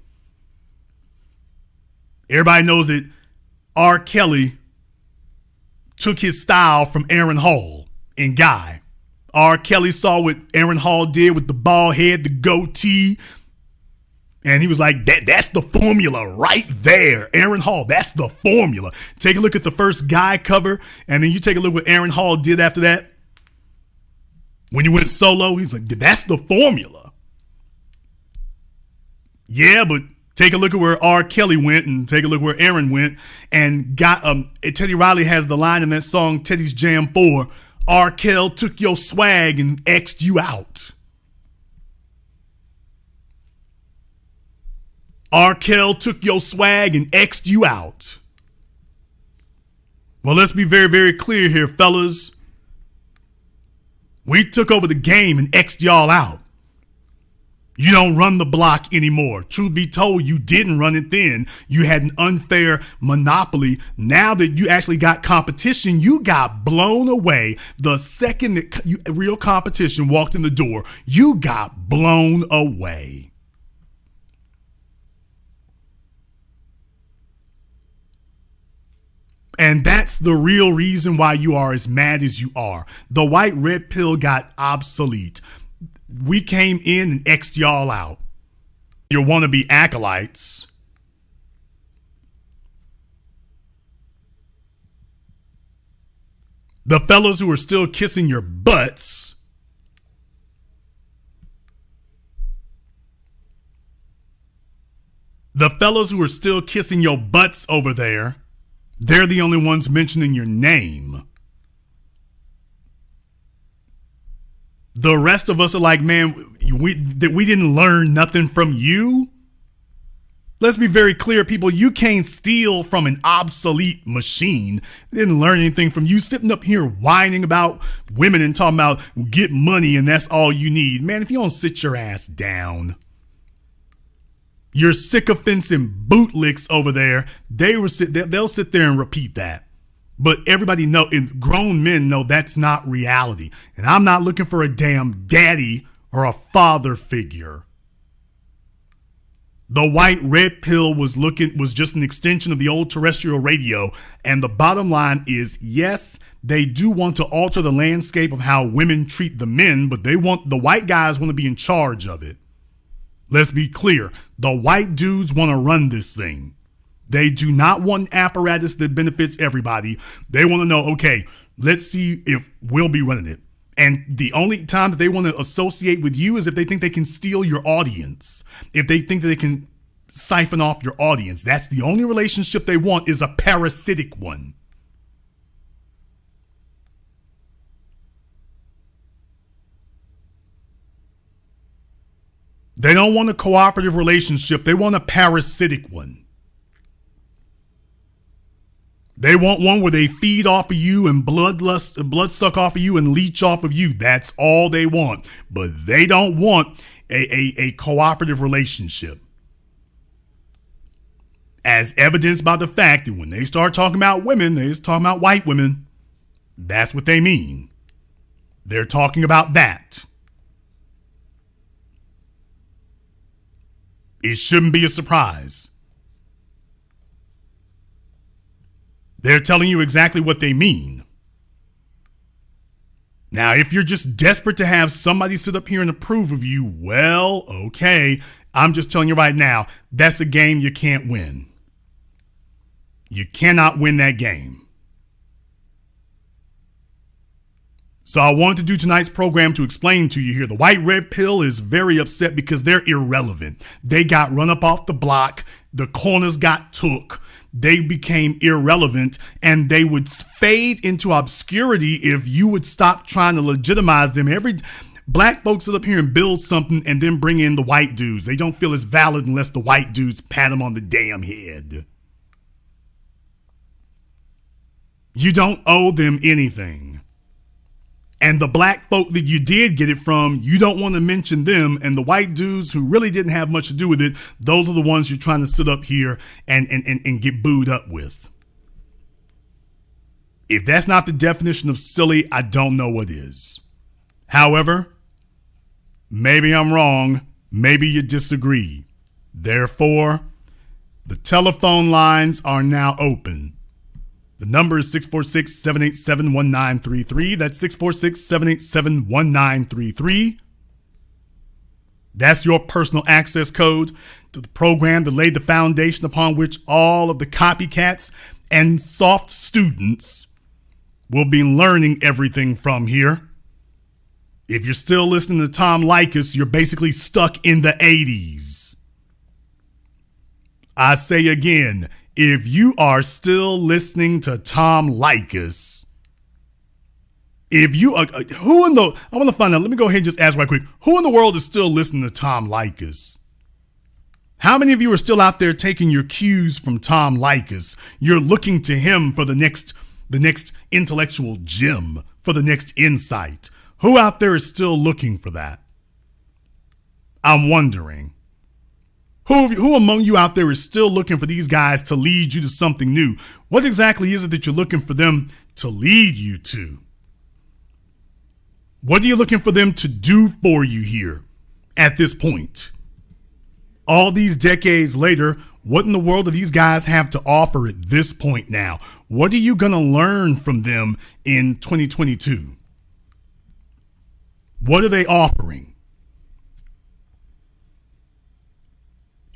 Everybody knows that R. Kelly took his style from Aaron Hall in Guy. R. Kelly saw what Aaron Hall did with the bald head, the goatee, and he was like, that's the formula right there. Aaron Hall, that's the formula. Take a look at the first Guy cover, and then you take a look at what Aaron Hall did after that. When he went solo, he's like, that's the formula. Yeah, but take a look at where R. Kelly went and take a look where Aaron went, and Teddy Riley has the line in that song, Teddy's Jam 4, R. Kelly took your swag and X'd you out. R. Kelly took your swag and X'd you out. Well, let's be very, very clear here, fellas. We took over the game and X'd y'all out. You don't run the block anymore. Truth be told, you didn't run it then. You had an unfair monopoly. Now that you actually got competition, you got blown away. The second that real competition walked in the door, you got blown away. And that's the real reason why you are as mad as you are. The white red pill got obsolete. We came in and X'd y'all out. your wannabe acolytes. The fellas who are still kissing your butts. The fellas who are still kissing your butts over there, they're the only ones mentioning your name. The rest of us are like, man, we didn't learn nothing from you. Let's be very clear, people. You can't steal from an obsolete machine. Didn't learn anything from you sitting up here whining about women and talking about get money and that's all you need. Man, if you don't sit your ass down. Your sycophants and bootlicks over there, they'll sit there and repeat that. But everybody know, and grown men know that's not reality. And I'm not looking for a damn daddy or a father figure. The white red pill was just an extension of the old terrestrial radio. And the bottom line is, yes, they do want to alter the landscape of how women treat the men, but the white guys want to be in charge of it. Let's be clear. The white dudes want to run this thing. They do not want an apparatus that benefits everybody. They want to know, okay, let's see if we'll be running it. And the only time that they want to associate with you is if they think they can steal your audience. If they think that they can siphon off your audience. That's the only relationship they want, is a parasitic one. They don't want a cooperative relationship. They want a parasitic one. They want one where they feed off of you and blood suck off of you and leech off of you. That's all they want. But they don't want a cooperative relationship. As evidenced by the fact that when they start talking about women, they're just talking about white women. That's what they mean. They're talking about that. It shouldn't be a surprise. They're telling you exactly what they mean. Now, if you're just desperate to have somebody sit up here and approve of you, well, okay. I'm just telling you right now, that's a game you can't win. You cannot win that game. So I wanted to do tonight's program to explain to you here. The white red pill is very upset because they're irrelevant. They got run up off the block. The corners got took. They became irrelevant, and they would fade into obscurity if you would stop trying to legitimize them. Black folks sit up here and build something and then bring in the white dudes. They don't feel as valid unless the white dudes pat them on the damn head. You don't owe them anything. And the black folk that you did get it from, you don't want to mention them. And the white dudes who really didn't have much to do with it, those are the ones you're trying to sit up here and get booed up with. If that's not the definition of silly, I don't know what is. However, maybe I'm wrong. Maybe you disagree. Therefore, the telephone lines are now open. The number is 646-787-1933. That's 646-787-1933. That's your personal access code to the program that laid the foundation upon which all of the copycats and soft students will be learning everything from here. If you're still listening to Tom Leykis, you're basically stuck in the 80s. I say again, if you are still listening to Tom Leykis, I want to find out, let me go ahead and just ask right quick, who in the world is still listening to Tom Leykis? How many of you are still out there taking your cues from Tom Leykis? You're looking to him for the next intellectual gem, for the next insight. Who out there is still looking for that? I'm wondering. Who among you out there is still looking for these guys to lead you to something new? What exactly is it that you're looking for them to lead you to? What are you looking for them to do for you here at this point? All these decades later, what in the world do these guys have to offer at this point now? What are you going to learn from them in 2022? What are they offering?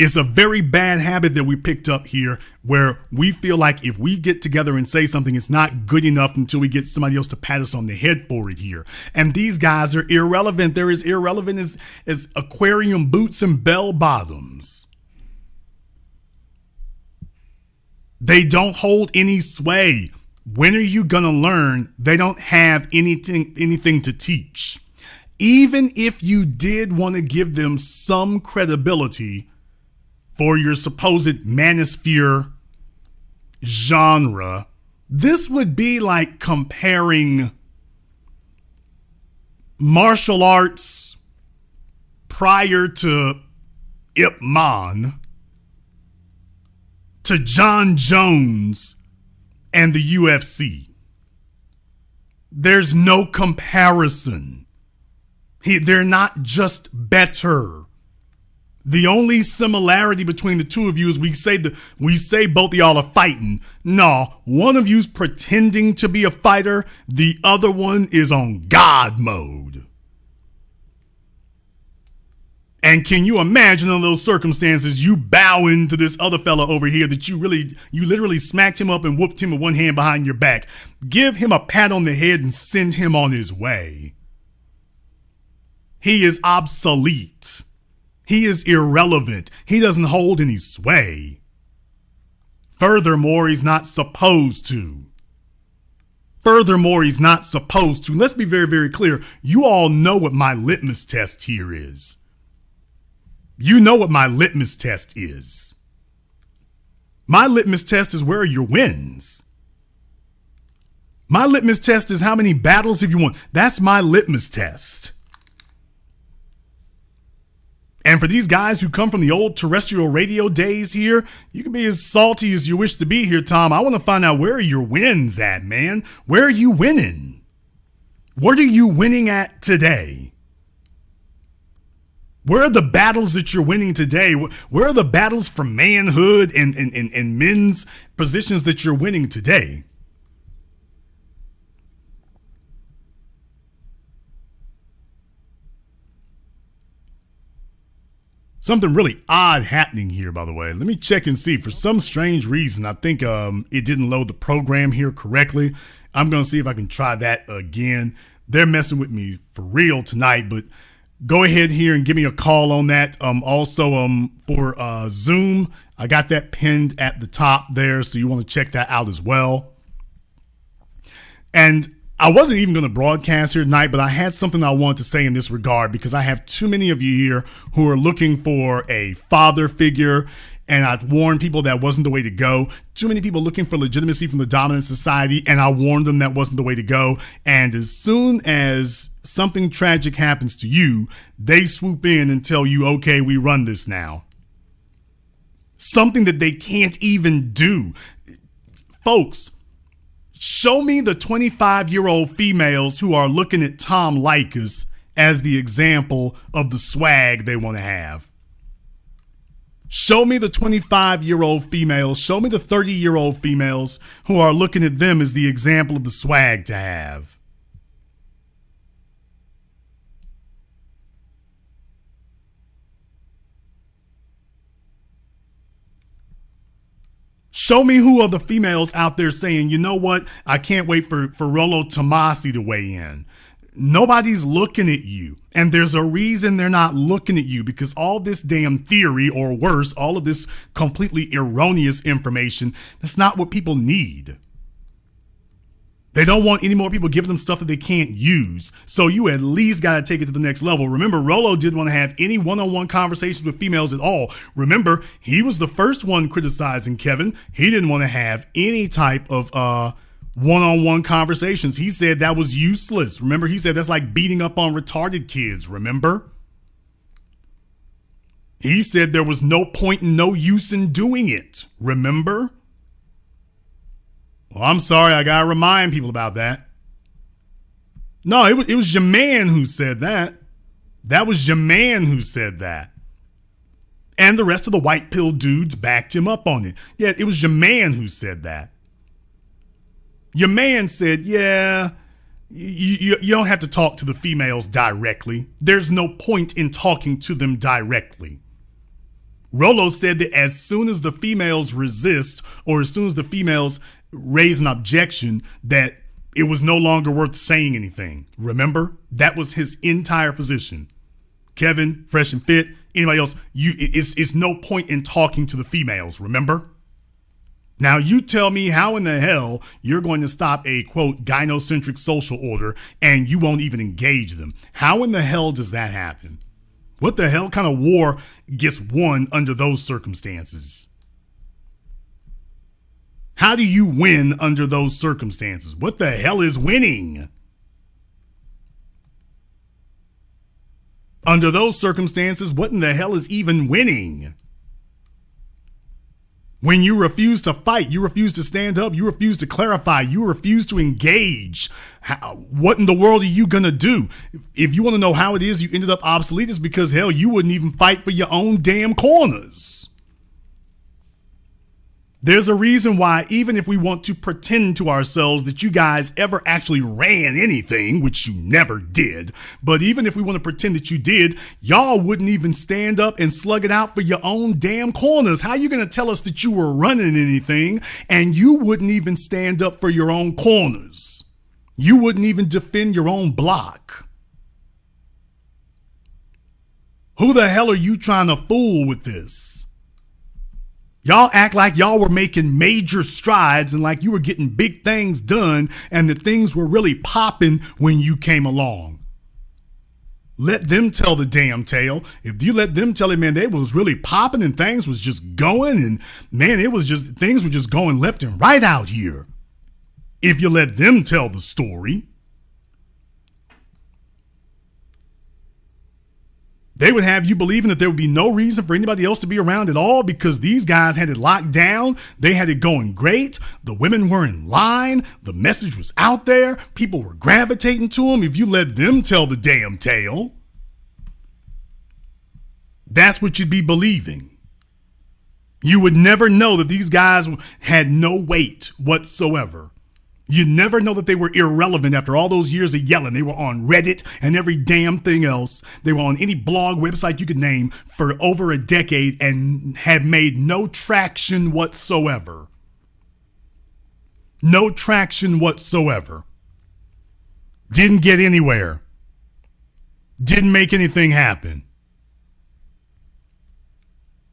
It's a very bad habit that we picked up here where we feel like if we get together and say something, it's not good enough until we get somebody else to pat us on the head for it here. And these guys are irrelevant. They're as irrelevant as aquarium boots and bell bottoms. They don't hold any sway. When are you going to learn? They don't have anything to teach. Even if you did want to give them some credibility for your supposed manosphere genre, this would be like comparing martial arts prior to Ip Man to John Jones and the UFC. There's no comparison. They're not just better. The only similarity between the two of you is we say both of y'all are fighting. No, one of you's pretending to be a fighter. The other one is on God mode. And can you imagine in those circumstances, you bowing to this other fella over here that you literally smacked him up and whooped him with one hand behind your back. Give him a pat on the head and send him on his way. He is obsolete. He is irrelevant. He doesn't hold any sway. Furthermore, he's not supposed to. Let's be very, very clear. You all know what my litmus test here is. You know what my litmus test is. My litmus test is where are your wins. My litmus test is how many battles have you won. That's my litmus test. And for these guys who come from the old terrestrial radio days here, you can be as salty as you wish to be here, Tom. I want to find out, where are your wins at, man? Where are you winning? What are you winning at today? Where are the battles that you're winning today? Where are the battles for manhood and men's positions that you're winning today? Something really odd happening here, by the way. Let me check and see. For some strange reason, I think it didn't load the program here correctly. I'm going to see if I can try that again. They're messing with me for real tonight, but go ahead here and give me a call on that. Also, for Zoom, I got that pinned at the top there, so you want to check that out as well. And I wasn't even going to broadcast here tonight, but I had something I wanted to say in this regard because I have too many of you here who are looking for a father figure, and I warned people that wasn't the way to go. Too many people looking for legitimacy from the dominant society, and I warned them that wasn't the way to go. And as soon as something tragic happens to you, they swoop in and tell you, okay, we run this now. Something that they can't even do. Folks, show me the 25-year-old females who are looking at Tom Leykis as the example of the swag they want to have. Show me the 25-year-old females. Show me the 30-year-old females who are looking at them as the example of the swag to have. Show me who are the females out there saying, you know what, I can't wait for Rollo Tomasi to weigh in. Nobody's looking at you. And there's a reason they're not looking at you, because all this damn theory, or worse, all of this completely erroneous information, that's not what people need. They don't want any more people giving them stuff that they can't use. So you at least got to take it to the next level. Remember, Rollo didn't want to have any one-on-one conversations with females at all. Remember, he was the first one criticizing Kevin. He didn't want to have any type of one-on-one conversations. He said that was useless. Remember, he said that's like beating up on retarded kids. Remember? He said there was no point and no use in doing it. Remember? Well, I'm sorry, I gotta remind people about that. No, it was your man who said that. That was your man who said that. And the rest of the white pill dudes backed him up on it. Yeah, it was your man who said that. Your man said, yeah, you don't have to talk to the females directly. There's no point in talking to them directly. Rolo said that as soon as the females resist, or as soon as the females raise an objection, that it was no longer worth saying anything. Remember? That was his entire position. Kevin, Fresh and Fit, anybody else, it's no point in talking to the females, remember? Now you tell me how in the hell you're going to stop a, quote, gynocentric social order and you won't even engage them. How in the hell does that happen? What the hell kind of war gets won under those circumstances? How do you win under those circumstances? What the hell is winning? Under those circumstances, what in the hell is even winning? When you refuse to fight, you refuse to stand up, you refuse to clarify, you refuse to engage, what in the world are you going to do? If you want to know how it is you ended up obsolete, it's because, hell, you wouldn't even fight for your own damn corners. There's a reason why, even if we want to pretend to ourselves that you guys ever actually ran anything, which you never did, but even if we want to pretend that you did, y'all wouldn't even stand up and slug it out for your own damn corners. How are you going to tell us that you were running anything and you wouldn't even stand up for your own corners? You wouldn't even defend your own block. Who the hell are you trying to fool with this? Y'all act like y'all were making major strides and like you were getting big things done and that things were really popping when you came along. Let them tell the damn tale. If you let them tell it, man, they was really popping and things was just going and man, things were just going left and right out here. If you let them tell the story. They would have you believing that there would be no reason for anybody else to be around at all because these guys had it locked down. They had it going great. The women were in line. The message was out there. People were gravitating to them. If you let them tell the damn tale, that's what you'd be believing. You would never know that these guys had no weight whatsoever. You never know that they were irrelevant after all those years of yelling. They were on Reddit and every damn thing else. They were on any blog website you could name for over a decade and have made no traction whatsoever. No traction whatsoever. Didn't get anywhere. Didn't make anything happen.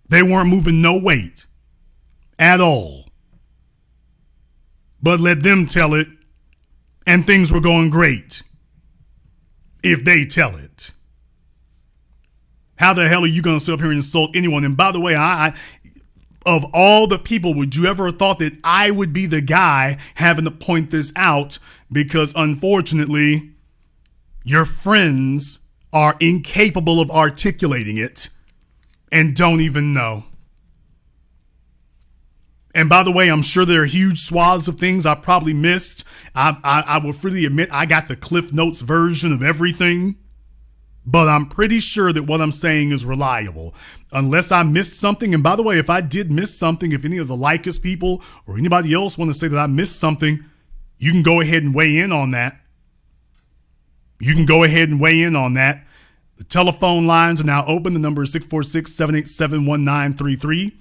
They weren't moving no weight at all. But let them tell it, and things were going great. If they tell it. How the hell are you going to sit up here and insult anyone? And by the way, I of all the people, would you ever have thought that I would be the guy having to point this out? Because unfortunately, your friends are incapable of articulating it and don't even know. And by the way, I'm sure there are huge swaths of things I probably missed. I will freely admit I got the Cliff Notes version of everything. But I'm pretty sure that what I'm saying is reliable. Unless I missed something. And by the way, if I did miss something, if any of the Leykis people or anybody else want to say that I missed something, you can go ahead and weigh in on that. You can go ahead and weigh in on that. The telephone lines are now open. The number is 646-787-1933.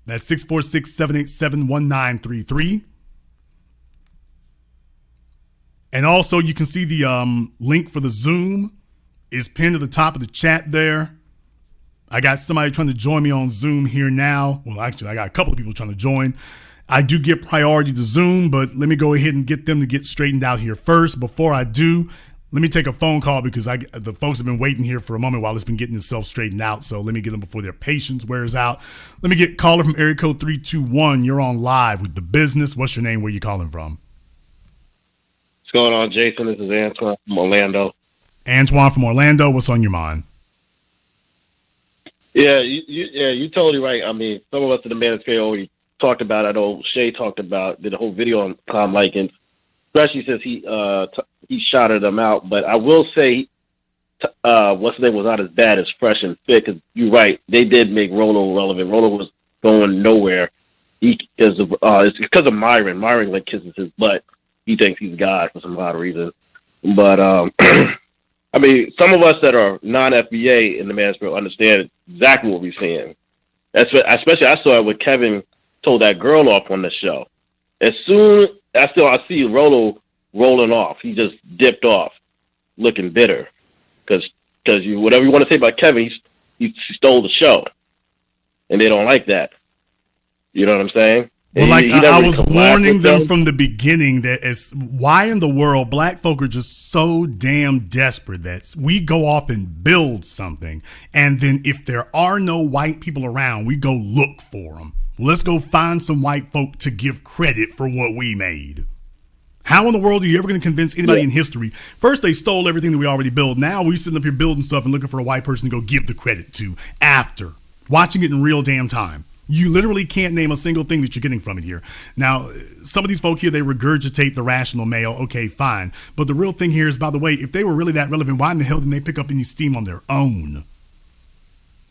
That's 646-787-1933. And also you can see the link for the Zoom is pinned at the top of the chat there. I got somebody trying to join me on Zoom here now. Well, actually, I got a couple of people trying to join. I do get priority to Zoom, but let me go ahead and get them to get straightened out here first. Before I do, let me take a phone call because the folks have been waiting here for a moment while it's been getting itself straightened out. So let me get them before their patience wears out. Let me get caller from area code 321. You're on live with The Business. What's your name? Where you calling from? What's going on, Jason? This is Antoine from Orlando. Antoine from Orlando. What's on your mind? Yeah, you're totally right. I mean, some of us in the manosphere already talked about it. I know Shay did a whole video on Tom Leykis. Especially since he shouted them out. But I will say, what's his name was not as bad as Fresh and Fit. Because you're right, they did make Rolo relevant. Rolo was going nowhere. It's because of Myron. Myron like kisses his butt. He thinks he's God for some odd reason. But I mean, some of us that are non-FBA in the manosphere understand exactly what we're saying. Especially I saw it when Kevin told that girl off on the show. As soon as I see Rolo rolling off, he just dipped off, looking bitter, because you whatever you want to say about Kevin, he stole the show, and they don't like that. You know what I'm saying? Well, like I was warning them from the beginning that why in the world black folk are just so damn desperate that we go off and build something, and then if there are no white people around, we go look for them. Let's go find some white folk to give credit for what we made. How in the world are you ever going to convince anybody in history? First, they stole everything that we already built. Now we're sitting up here building stuff and looking for a white person to go give the credit to after watching it in real damn time. You literally can't name a single thing that you're getting from it here. Now, some of these folk here, they regurgitate the rational male. Okay, fine. But the real thing here is, by the way, if they were really that relevant, why in the hell didn't they pick up any steam on their own?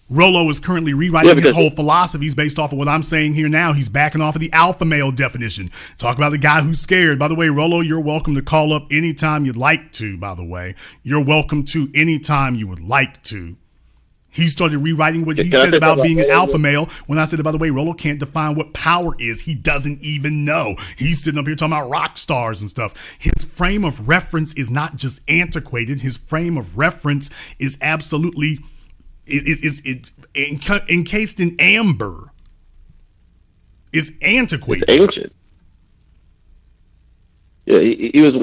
Rolo is currently rewriting his whole philosophies based off of what I'm saying here now. He's backing off of the alpha male definition. Talk about the guy who's scared. By the way, Rolo, you're welcome to call up anytime you'd like to, by the way. You're welcome to anytime you would like to. He started rewriting what he said about being an alpha male when I said, by the way, Rolo can't define what power is. He doesn't even know. He's sitting up here talking about rock stars and stuff. His frame of reference is not just antiquated. His frame of reference is absolutely is encased in amber. Is antiquated. It's ancient. Yeah, he was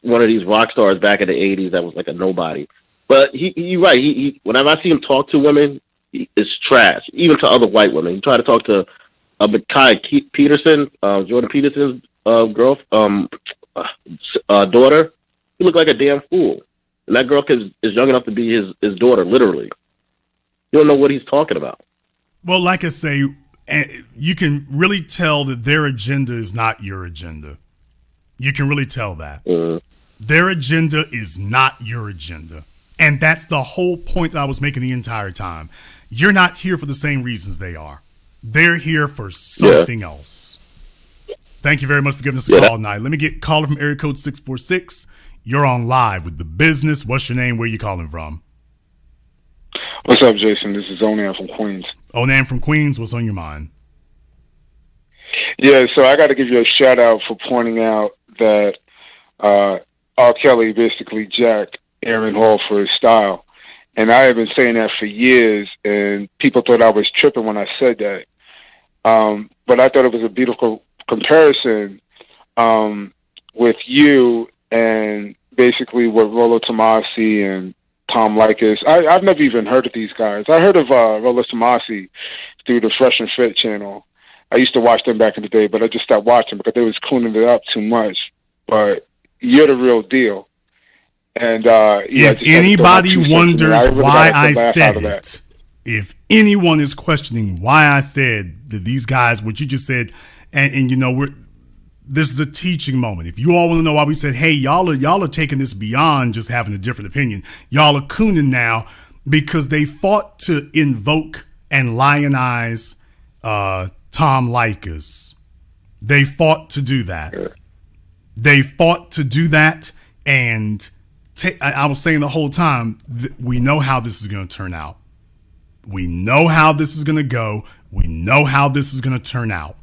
one of these rock stars back in the '80s that was like a nobody. But you're right. He whenever I see him talk to women, it's trash. Even to other white women. He tried to talk to Mekhi Peterson, Jordan Peterson's daughter. He looked like a damn fool. And that girl is young enough to be his daughter, literally. You don't know what he's talking about. Well, like I say, you can really tell that their agenda is not your agenda. You can really tell that. Their agenda is not your agenda. And that's the whole point that I was making the entire time. You're not here for the same reasons they are. They're here for something else. Thank you very much for giving us a call tonight. Let me get caller from area code 646. You're on live with The Business. What's your name? Where you calling from? What's up, Jason? This is Onan from Queens. Onan from Queens. What's on your mind? Yeah, so I got to give you a shout out for pointing out that R. Kelly basically jacked Aaron Hall for his style. And I have been saying that for years, and people thought I was tripping when I said that. But I thought it was a beautiful comparison with you and basically what Rollo Tomasi and Tom Leykis. I've never even heard of these guys. I heard of Rollo Tomasi through the Fresh and Fit channel. I used to watch them back in the day, but I just stopped watching because they was cleaning it up too much. But you're the real deal. And if anybody wonders why I said it, if anyone is questioning why I said that these guys, what you just said, and you know, this is a teaching moment. If you all want to know why we said, hey, y'all are taking this beyond just having a different opinion. Y'all are cooning now because they fought to invoke and lionize Tom Leykis. They fought to do that. They fought to do that, and I was saying the whole time, we know how this is going to turn out. We know how this is going to go. We know how this is going to turn out.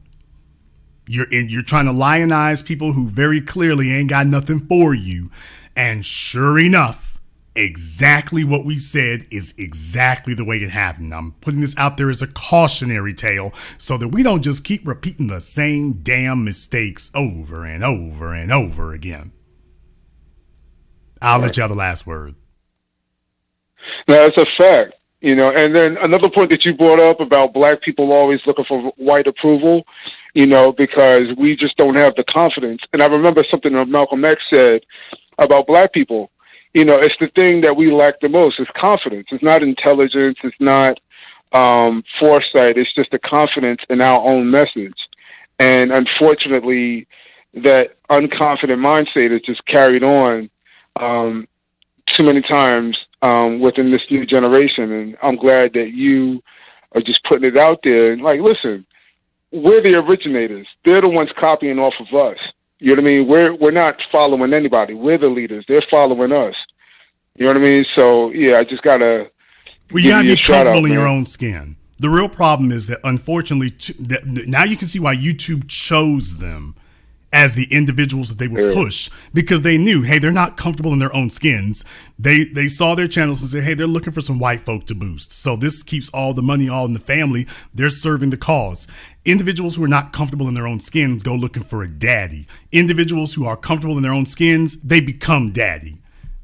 You're trying to lionize people who very clearly ain't got nothing for you. And sure enough, exactly what we said is exactly the way it happened. I'm putting this out there as a cautionary tale so that we don't just keep repeating the same damn mistakes over and over and over again. I'll let you have the last word. No, that's a fact. You know, and then another point that you brought up about black people always looking for white approval, you know, because we just don't have the confidence. And I remember something that Malcolm X said about black people. You know, it's the thing that we lack the most. It's confidence. It's not intelligence. It's not foresight. It's just the confidence in our own message. And unfortunately, that unconfident mindset is just carried on too many times within this new generation. And I'm glad that you are just putting it out there. And like, listen, we're the originators. They're the ones copying off of us. You know what I mean? We're not following anybody. We're the leaders. They're following us. You know what I mean? So yeah, I just gotta. Well, you gotta be comfortable in your own skin. The real problem is that, unfortunately, now you can see why YouTube chose them as the individuals that they would push, because they knew, hey, they're not comfortable in their own skins. They saw their channels and said, hey, they're looking for some white folk to boost. So this keeps all the money all in the family. They're serving the cause. Individuals who are not comfortable in their own skins go looking for a daddy. Individuals who are comfortable in their own skins, they become daddy.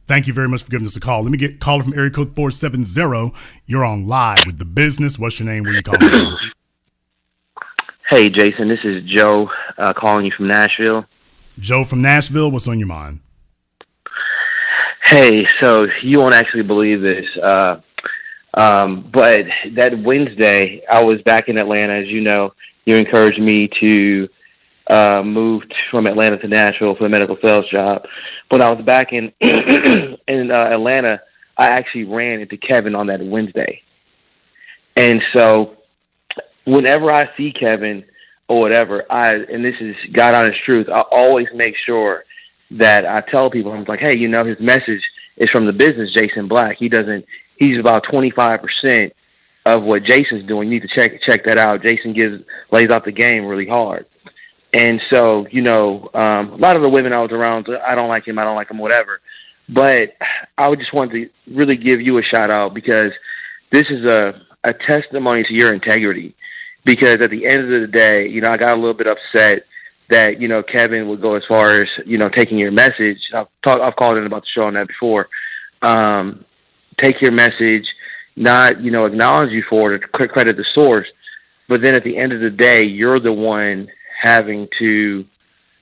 Thank you very much for giving us a call. Let me get caller from area code 470. You're on live with The Business. What's your name? Where you calling from? Hey, Jason, this is Joe calling you from Nashville. Joe from Nashville, what's on your mind? Hey, so you won't actually believe this, but that Wednesday, I was back in Atlanta. As you know, you encouraged me to move from Atlanta to Nashville for the medical sales job. When I was back in Atlanta, I actually ran into Kevin on that Wednesday. And so whenever I see Kevin or whatever, and this is God honest truth, I always make sure that I tell people, I'm like, hey, his message is from the business, Jason Black. He's about 25% of what Jason's doing. You need to check that out. Jason lays out the game really hard. And so, a lot of the women I was around, I don't like him, whatever. But I would just want to really give you a shout out, because this is a testimony to your integrity. Because at the end of the day, I got a little bit upset that, Kevin would go as far as, taking your message. I've called in about the show on that before. Take your message, not, acknowledge you for it, or credit the source. But then at the end of the day, you're the one having to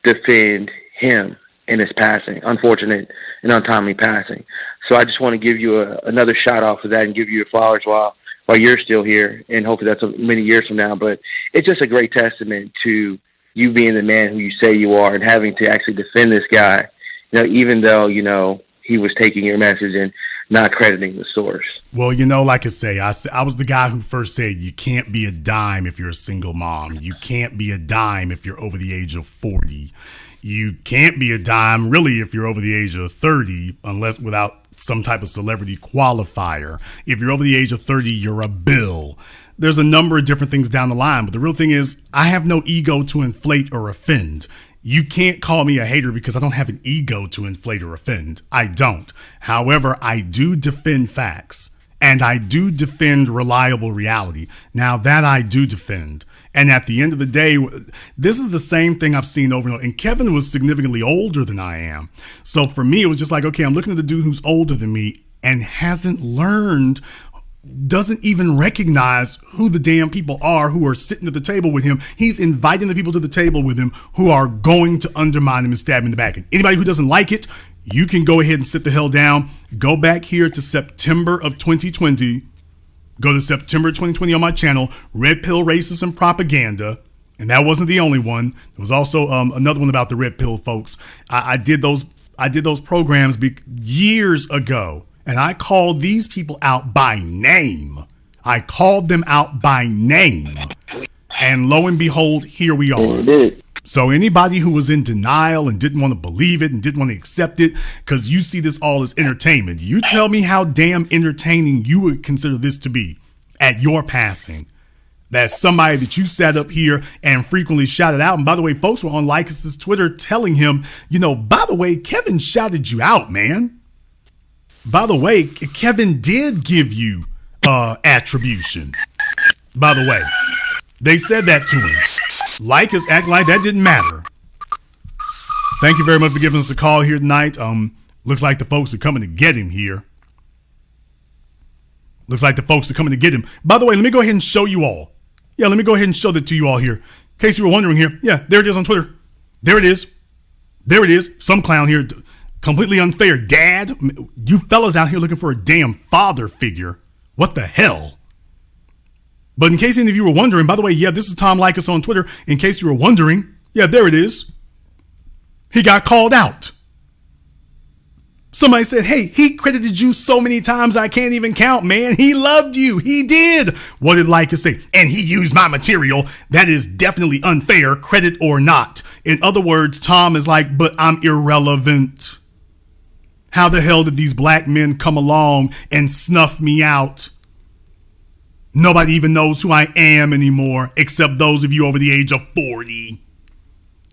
defend him in his passing, unfortunate and untimely passing. So I just want to give you another shout out for that and give you your flowers while you're still here, and hopefully that's many years from now. But it's just a great testament to you being the man who you say you are and having to actually defend this guy, even though, he was taking your message and not crediting the source. Well, like I say, I was the guy who first said you can't be a dime if you're a single mom. You can't be a dime if you're over the age of 40. You can't be a dime, really, if you're over the age of 30, unless without some type of celebrity qualifier. If you're over the age of 30, you're a bill. There's a number of different things down the line, but the real thing is I have no ego to inflate or offend. You can't call me a hater because I don't have an ego to inflate or offend. I don't. However, I do defend facts, and I do defend reliable reality. Now that I do defend. And at the end of the day, this is the same thing I've seen over and over. And Kevin was significantly older than I am. So for me, it was just like, okay, I'm looking at the dude who's older than me and hasn't learned, doesn't even recognize who the damn people are who are sitting at the table with him. He's inviting the people to the table with him who are going to undermine him and stab him in the back. And anybody who doesn't like it, you can go ahead and sit the hell down. Go back here to September of 2020. Go to September 2020 on my channel, Red Pill Racism Propaganda. And that wasn't the only one. There was also another one about the Red Pill folks. I did those programs years ago. And I called these people out by name. I called them out by name. And lo and behold, here we are. So anybody who was in denial and didn't want to believe it and didn't want to accept it, because you see this all as entertainment. You tell me how damn entertaining you would consider this to be at your passing. That's somebody that you sat up here and frequently shouted out. And by the way, folks were on Leykis' Twitter telling him, by the way, Kevin shouted you out, man. By the way, Kevin did give you attribution. By the way, they said that to him. Leykis acting like that didn't matter. Thank you very much for giving us a call here tonight. Looks like the folks are coming to get him here. Looks like the folks are coming to get him. By the way, let me go ahead and show you all. Yeah, let me go ahead and show that to you all here. In case you were wondering here. Yeah, there it is on Twitter. There it is. There it is. Some clown here. Completely unfair. Dad, you fellas out here looking for a damn father figure. What the hell? But in case any of you were wondering, by the way, yeah, this is Tom Leykis on Twitter. In case you were wondering, yeah, there it is. He got called out. Somebody said, hey, he credited you so many times I can't even count, man. He loved you. He did. What did Leykis say? And he used my material. That is definitely unfair, credit or not. In other words, Tom is like, but I'm irrelevant. How the hell did these black men come along and snuff me out? Nobody even knows who I am anymore, except those of you over the age of 40.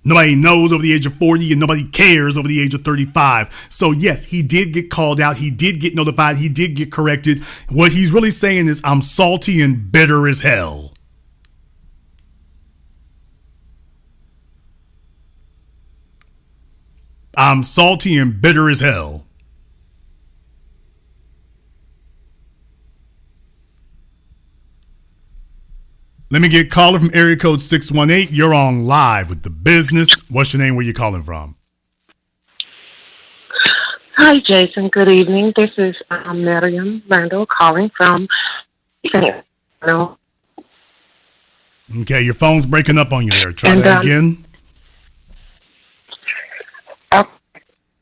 Nobody knows over the age of 40, and nobody cares over the age of 35. So yes, he did get called out. He did get notified. He did get corrected. What he's really saying is, I'm salty and bitter as hell. I'm salty and bitter as hell. Let me get caller from area code 618. You're on live with The Business. What's your name? Where you calling from? Hi, Jason. Good evening. This is Miriam Randall calling from. No. Okay, your phone's breaking up on you there. Try that again.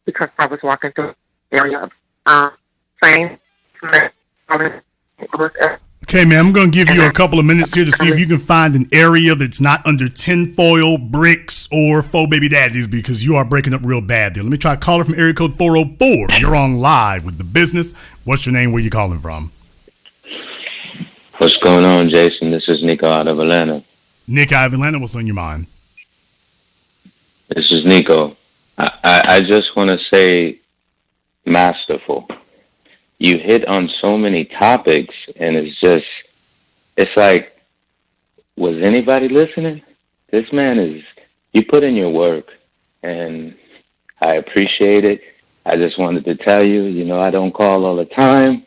Because I was walking through the area saying. Okay, man, I'm going to give you a couple of minutes here to see if you can find an area that's not under tinfoil, bricks, or faux baby daddies, because you are breaking up real bad there. Let me try caller from area code 404. You're on live with The Business. What's your name? Where you calling from? What's going on, Jason? This is Nico out of Atlanta. Nick out of Atlanta, what's on your mind? This is Nico. I just want to say masterful. You hit on so many topics, and it's like, was anybody listening? This man you put in your work, and I appreciate it. I just wanted to tell you, I don't call all the time,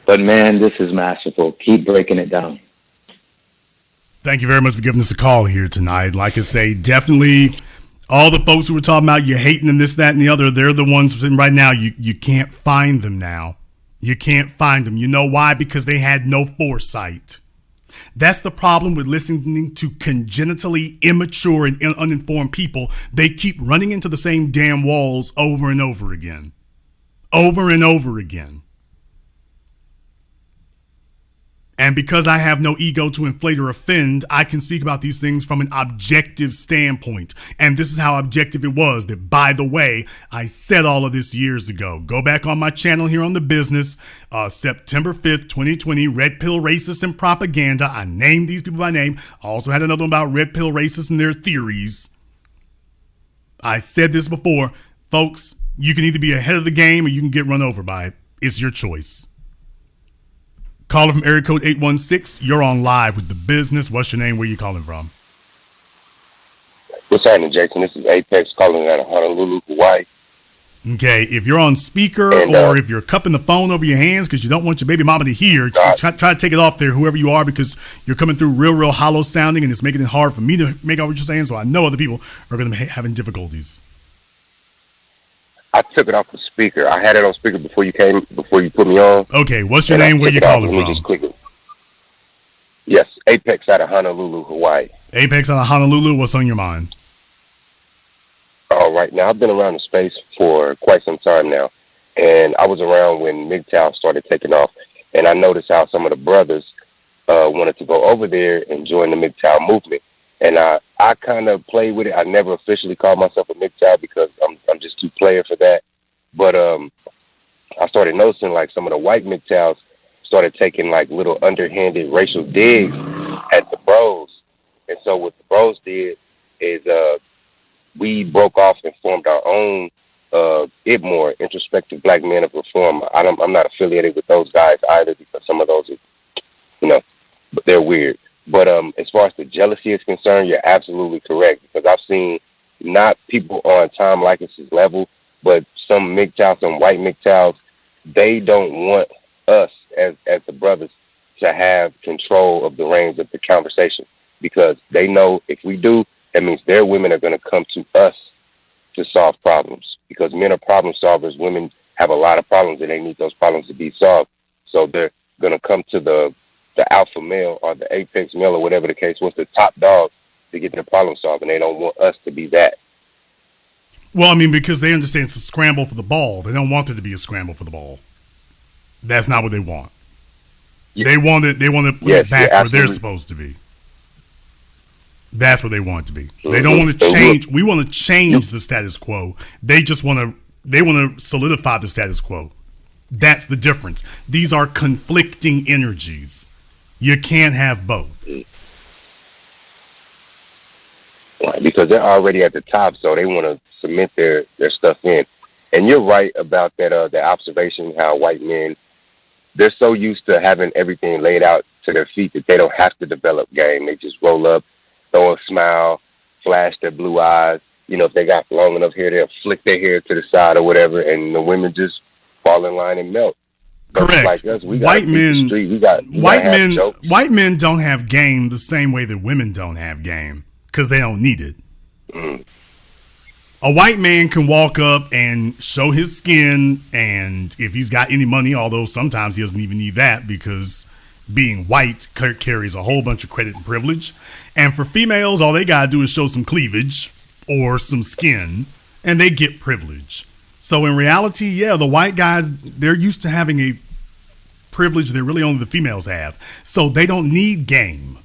but man, this is masterful. Keep breaking it down. Thank you very much for giving us a call here tonight. Like I say, definitely all the folks who were talking about you hating and this, that, and the other, they're the ones sitting right now. You can't find them now. You can't find them. You know why? Because they had no foresight. That's the problem with listening to congenitally immature and uninformed people. They keep running into the same damn walls over and over again. Over and over again. And because I have no ego to inflate or offend, I can speak about these things from an objective standpoint. And this is how objective it was. That, by the way, I said all of this years ago. Go back on my channel here on The Business, September 5th, 2020, Red Pill Racists and Propaganda. I named these people by name. I also had another one about Red Pill Racists and their theories. I said this before. Folks, you can either be ahead of the game or you can get run over by it. It's your choice. Caller from area code 816. You're on live with The Business. What's your name? Where you calling from? What's happening, Jason? This is Apex calling out of Honolulu, Hawaii. Okay, if you're on speaker or if you're cupping the phone over your hands because you don't want your baby mama to hear, try to take it off there, whoever you are, because you're coming through real hollow sounding and it's making it hard for me to make out what you're saying, so I know other people are going to be having difficulties. I took it off the speaker. I had it on speaker before you put me on. Okay, what's your name? Where you calling from? Just click it. Yes, Apex out of Honolulu, Hawaii. Apex out of Honolulu, what's on your mind? All right, now I've been around the space for quite some time now, and I was around when MGTOW started taking off, and I noticed how some of the brothers wanted to go over there and join the MGTOW movement. And I kind of played with it. I never officially called myself a MGTOW because I'm just too player for that. But I started noticing like some of the white MGTOWs started taking like little underhanded racial digs at the bros. And so what the bros did is we broke off and formed our own IBMOR, Introspective Black Men of Reform. I'm not affiliated with those guys either because some of those are, but they're weird. But as far as the jealousy is concerned, you're absolutely correct, because I've seen not people on Tom Leykis' level, but some MGTOWs, some white MGTOWs, they don't want us as the brothers to have control of the reins of the conversation, because they know if we do, that means their women are going to come to us to solve problems, because men are problem solvers. Women have a lot of problems and they need those problems to be solved. So they're going to come to the alpha male or the apex male or whatever the case was, the top dog, to get their problem solved, and they don't want us to be that. Well, I mean, because they understand it's a scramble for the ball. They don't want there to be a scramble for the ball. That's not what they want. Yeah. They want to put it back where they're supposed to be. That's what they want it to be. They don't want to change. We want to change the status quo. They just want to solidify the status quo. That's the difference. These are conflicting energies. You can't have both. Right, because they're already at the top, so they want to cement their stuff in. And you're right about that. The observation how white men, they're so used to having everything laid out to their feet that they don't have to develop game. They just roll up, throw a smile, flash their blue eyes. You know, if they got long enough hair, they'll flick their hair to the side or whatever, and the women just fall in line and melt. But Correct. like us, we white men, white men don't have game the same way that women don't have game because they don't need it. Mm. A white man can walk up and show his skin, and if he's got any money, although sometimes he doesn't even need that because being white carries a whole bunch of credit and privilege. And for females, all they got to do is show some cleavage or some skin, and they get privilege. So in reality, yeah, the white guys, they're used to having a privilege that really only the females have. So they don't need game.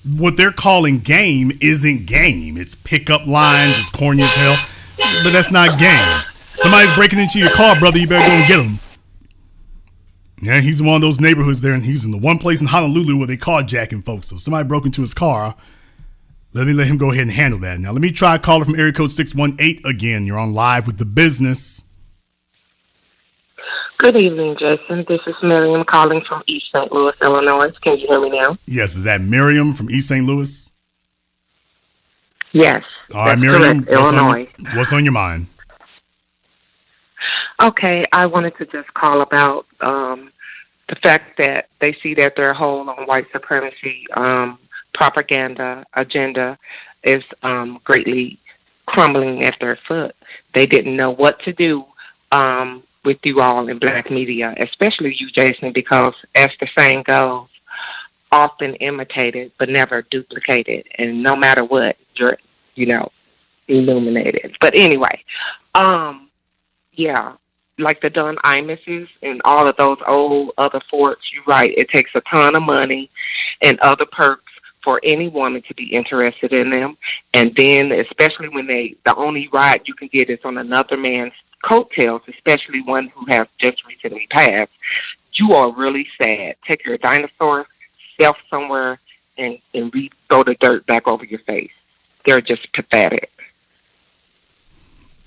What they're calling game isn't game. It's pickup lines. It's corny as hell. But that's not game. Somebody's breaking into your car, brother. You better go and get him. Yeah, he's in one of those neighborhoods there, and he's in the one place in Honolulu where they carjacking folks. So somebody broke into his car. Let him go ahead and handle that. Now, let me try a caller from area code 618 again. You're on live with The Business. Good evening, Jason. This is Miriam calling from East St. Louis, Illinois. Can you hear me now? Yes, is that Miriam from East St. Louis? Yes. All right, Miriam, Illinois. What's on your mind? Okay, I wanted to just call about the fact that they see that their whole on white supremacy propaganda agenda is greatly crumbling at their foot. They didn't know what to do with you all in black media, especially you, Jason, because as the saying goes, often imitated but never duplicated, and no matter what, you're, illuminated. But anyway, yeah, like the Don Imuses and all of those old other forts, you're right, it takes a ton of money and other perks for any woman to be interested in them. And then, especially when the only ride you can get is on another man's coattails, especially one who has just recently passed, you are really sad. Take your dinosaur self somewhere and throw the dirt back over your face. They're just pathetic.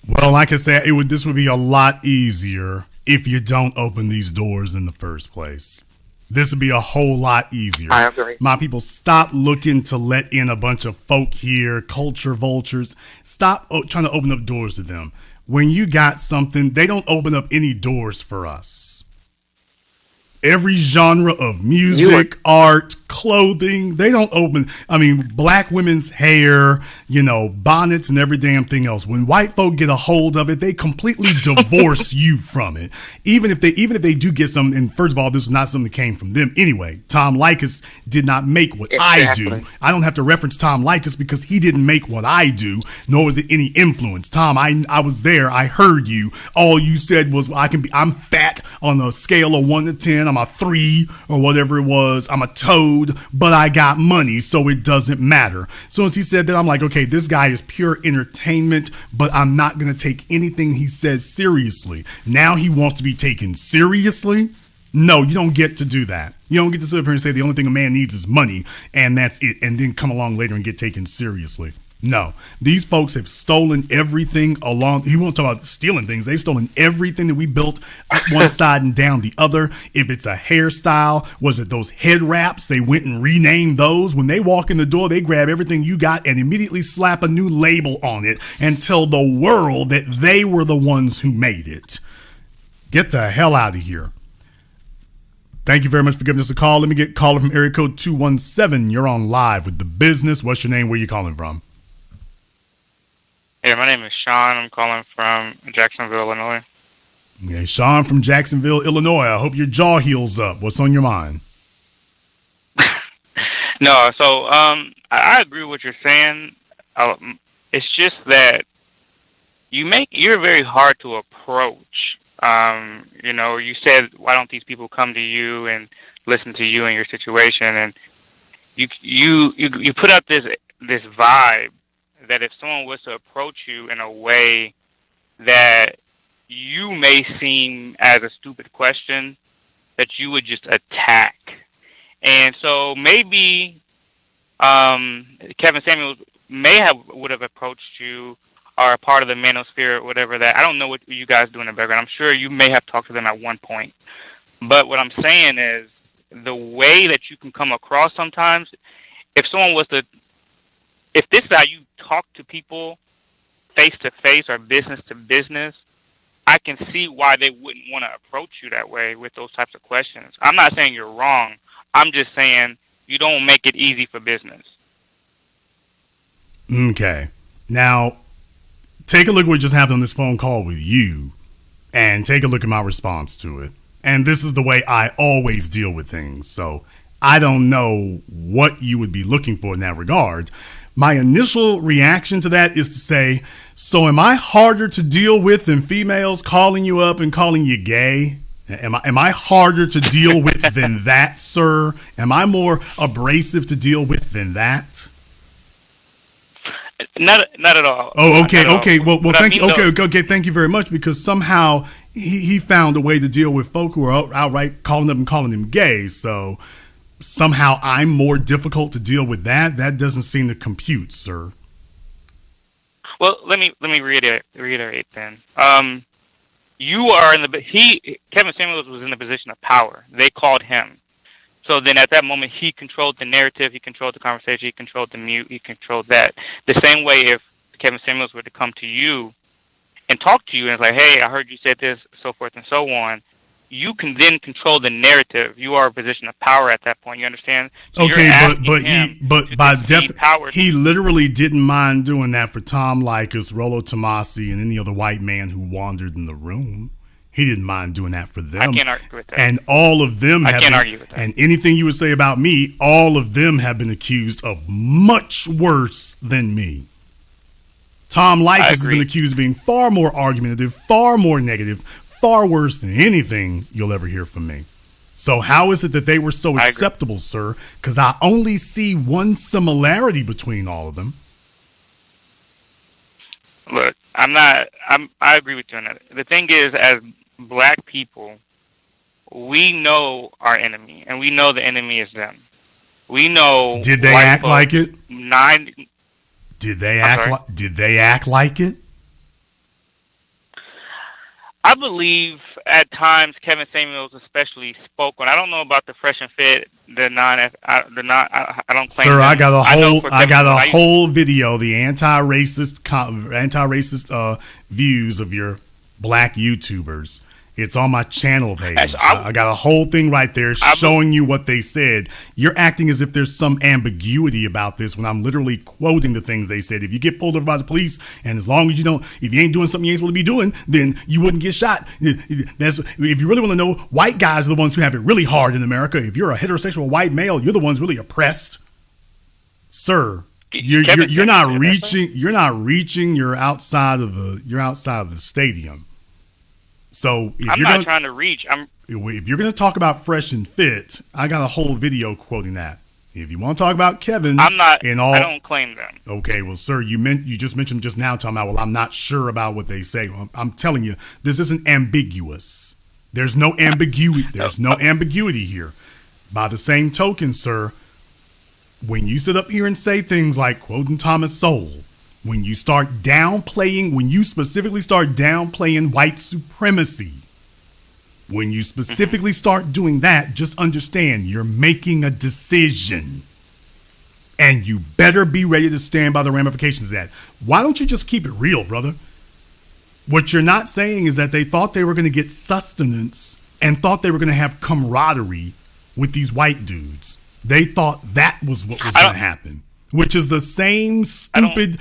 Well, like I said, this would be a lot easier if you don't open these doors in the first place. This would be a whole lot easier. I agree. My people, stop looking to let in a bunch of folk here, culture vultures. Stop trying to open up doors to them. When you got something, they don't open up any doors for us. Every genre of music, art, clothing, they don't open. I mean, black women's hair, bonnets and every damn thing else. When white folk get a hold of it, they completely divorce you from it. Even if they do get something, and first of all, this is not something that came from them anyway. Tom Leykis did not make what I do. I don't have to reference Tom Leykis because he didn't make what I do, nor was it any influence. Tom, I was there. I heard you. All you said was, I'm fat on a scale of 1 to 10. I'm a 3 or whatever it was. I'm a toad, but I got money, so it doesn't matter. So as he said that, I'm like, okay, this guy is pure entertainment, but I'm not going to take anything he says seriously. Now he wants to be taken seriously? No, you don't get to do that. You don't get to sit up here and say the only thing a man needs is money, and that's it, and then come along later and get taken seriously. No, these folks have stolen everything along. He won't talk about stealing things. They've stolen everything that we built up one side and down the other. If it's a hairstyle, was it those head wraps? They went and renamed those. When they walk in the door, they grab everything you got and immediately slap a new label on it and tell the world that they were the ones who made it. Get the hell out of here. Thank you very much for giving us a call. Let me get a caller from area code 217. You're on live with The Business. What's your name? Where you calling from? Yeah, my name is Sean. I'm calling from Jacksonville, Illinois. Okay, Sean from Jacksonville, Illinois. I hope your jaw heals up. What's on your mind? No, so I agree with what you're saying. It's just that you're very hard to approach. You said, why don't these people come to you and listen to you and your situation? And you put up this vibe that if someone was to approach you in a way that you may seem as a stupid question, that you would just attack. And so maybe Kevin Samuels would have approached you, or a part of the manosphere or whatever that. I don't know what you guys do in the background. I'm sure you may have talked to them at one point. But what I'm saying is the way that you can come across sometimes, if this is how you talk to people face to face or business to business, I can see why they wouldn't want to approach you that way with those types of questions. I'm not saying you're wrong. I'm just saying you don't make it easy for business. Okay. Now, take a look at what just happened on this phone call with you, and take a look at my response to it. And this is the way I always deal with things. So I don't know what you would be looking for in that regard. My initial reaction to that is to say, so am I harder to deal with than females calling you up and calling you gay? Am I harder to deal with than that, sir? Am I more abrasive to deal with than that? Not at all. Oh, okay. Well, thank you. Though, Okay. Thank you very much, because somehow he found a way to deal with folk who are outright calling up and calling him gay. So somehow I'm more difficult to deal with that. That doesn't seem to compute, sir. Well, let me reiterate then. You are Kevin Samuels was in the position of power. They called him. So then at that moment, he controlled the narrative, he controlled the conversation, he controlled the mute, he controlled that. The same way if Kevin Samuels were to come to you and talk to you and it's like, hey, I heard you said this, so forth and so on, you can then control the narrative. You are a position of power at that point, you understand? So okay, he literally didn't mind doing that for Tom Leykis, Rollo Tomasi, and any other white man who wandered in the room. He didn't mind doing that for them. I can't argue with that. And all of them argue with that. And anything you would say about me, all of them have been accused of much worse than me. Tom Leykis has been accused of being far more argumentative, far more negative, far worse than anything you'll ever hear from me. So how is it that they were so acceptable, sir? Because I only see one similarity between all of them. Look, I agree with you on that. The thing is, as black people, we know our enemy, and we know the enemy is them. We know. Did they act like it? Did they act like it? I believe at times Kevin Samuels especially spoke on. I don't know about the Fresh and Fit, I don't claim. Sir, I got a whole video, the anti-racist views of your black YouTubers. It's on my channel page. I got a whole thing right there showing you what they said. You're acting as if there's some ambiguity about this when I'm literally quoting the things they said. If you get pulled over by the police, and as long as if you ain't doing something you ain't supposed to be doing, then you wouldn't get shot. If you really want to know, white guys are the ones who have it really hard in America. If you're a heterosexual white male, you're the ones really oppressed. Sir, you're not reaching. You're not reaching. You're outside of the stadium. So I'm not trying to reach. If you're going to talk about Fresh and Fit, I got a whole video quoting that. If you want to talk about Kevin, I don't claim them. Okay, well, sir, you just mentioned just now, talking about, well, I'm not sure about what they say. Well, I'm telling you, this isn't ambiguous. There's no ambiguity. There's no ambiguity here. By the same token, sir, when you sit up here and say things like quoting Thomas Sowell, when you specifically start downplaying white supremacy, when you specifically start doing that, just understand you're making a decision. And you better be ready to stand by the ramifications of that. Why don't you just keep it real, brother? What you're not saying is that they thought they were going to get sustenance and thought they were going to have camaraderie with these white dudes. They thought that was what was going to happen. Which is the same stupid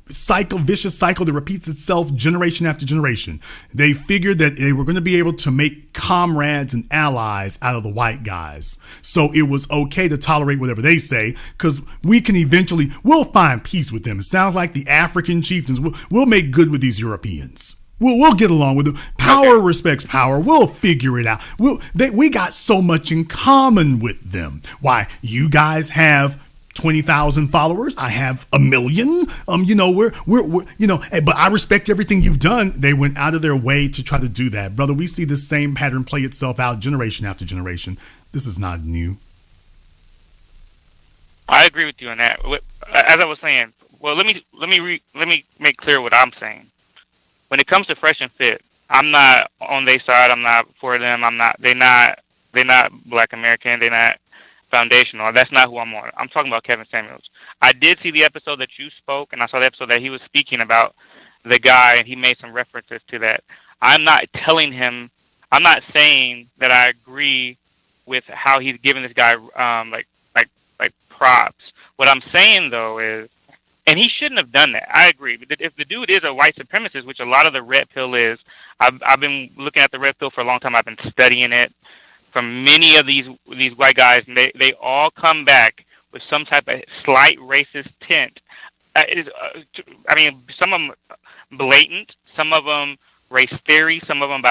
vicious cycle that repeats itself generation after generation. They figured that they were going to be able to make comrades and allies out of the white guys. So it was okay to tolerate whatever they say, because we'll find peace with them. It sounds like the African chieftains, we'll make good with these Europeans. We'll get along with them. Power respects power. We'll figure it out. We got so much in common with them. Why? You guys have 20,000 followers. I have 1 million. We're but I respect everything you've done. They went out of their way to try to do that. Brother, we see the same pattern play itself out generation after generation. This is not new. I agree with you on that. As I was saying, well, let me make clear what I'm saying. When it comes to Fresh and Fit, I'm not on their side. I'm not for them. They're not Black American. They're not foundational. That's not who I'm on. I'm talking about Kevin Samuels. I did see the episode that you spoke, and I saw the episode that he was speaking about the guy, and he made some references to that. I'm not saying that I agree with how he's giving this guy like props. What I'm saying though is, and he shouldn't have done that. I agree. But if the dude is a white supremacist, which a lot of the red pill is, I've been looking at the red pill for a long time. I've been studying it from many of these white guys, and they all come back with some type of slight racist tint. Some of them blatant, some of them race theory, some of them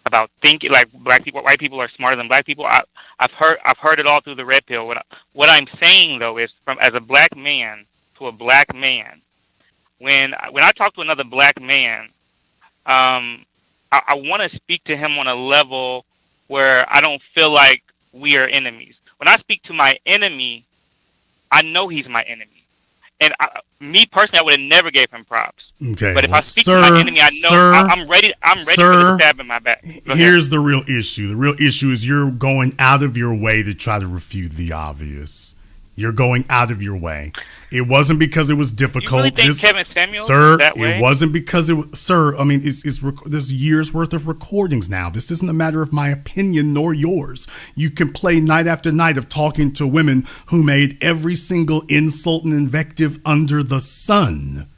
about thinking like white people are smarter than black people. I've heard it all through the red pill. What I'm saying though is, as a black man to a black man, when I talk to another black man, I want to speak to him on a level where I don't feel like we are enemies. When I speak to my enemy, I know he's my enemy. And me personally, I would have never gave him props. Okay, but if I speak to my enemy, I know I'm ready. I'm ready for the stab in my back. Here's the real issue. The real issue is you're going out of your way to try to refute the obvious. You're going out of your way. It wasn't because it was difficult. You really think Kevin Samuels sir, that way? It wasn't because it was, sir. I mean, there's years worth of recordings now. This isn't a matter of my opinion nor yours. You can play night after night of talking to women who made every single insult and invective under the sun.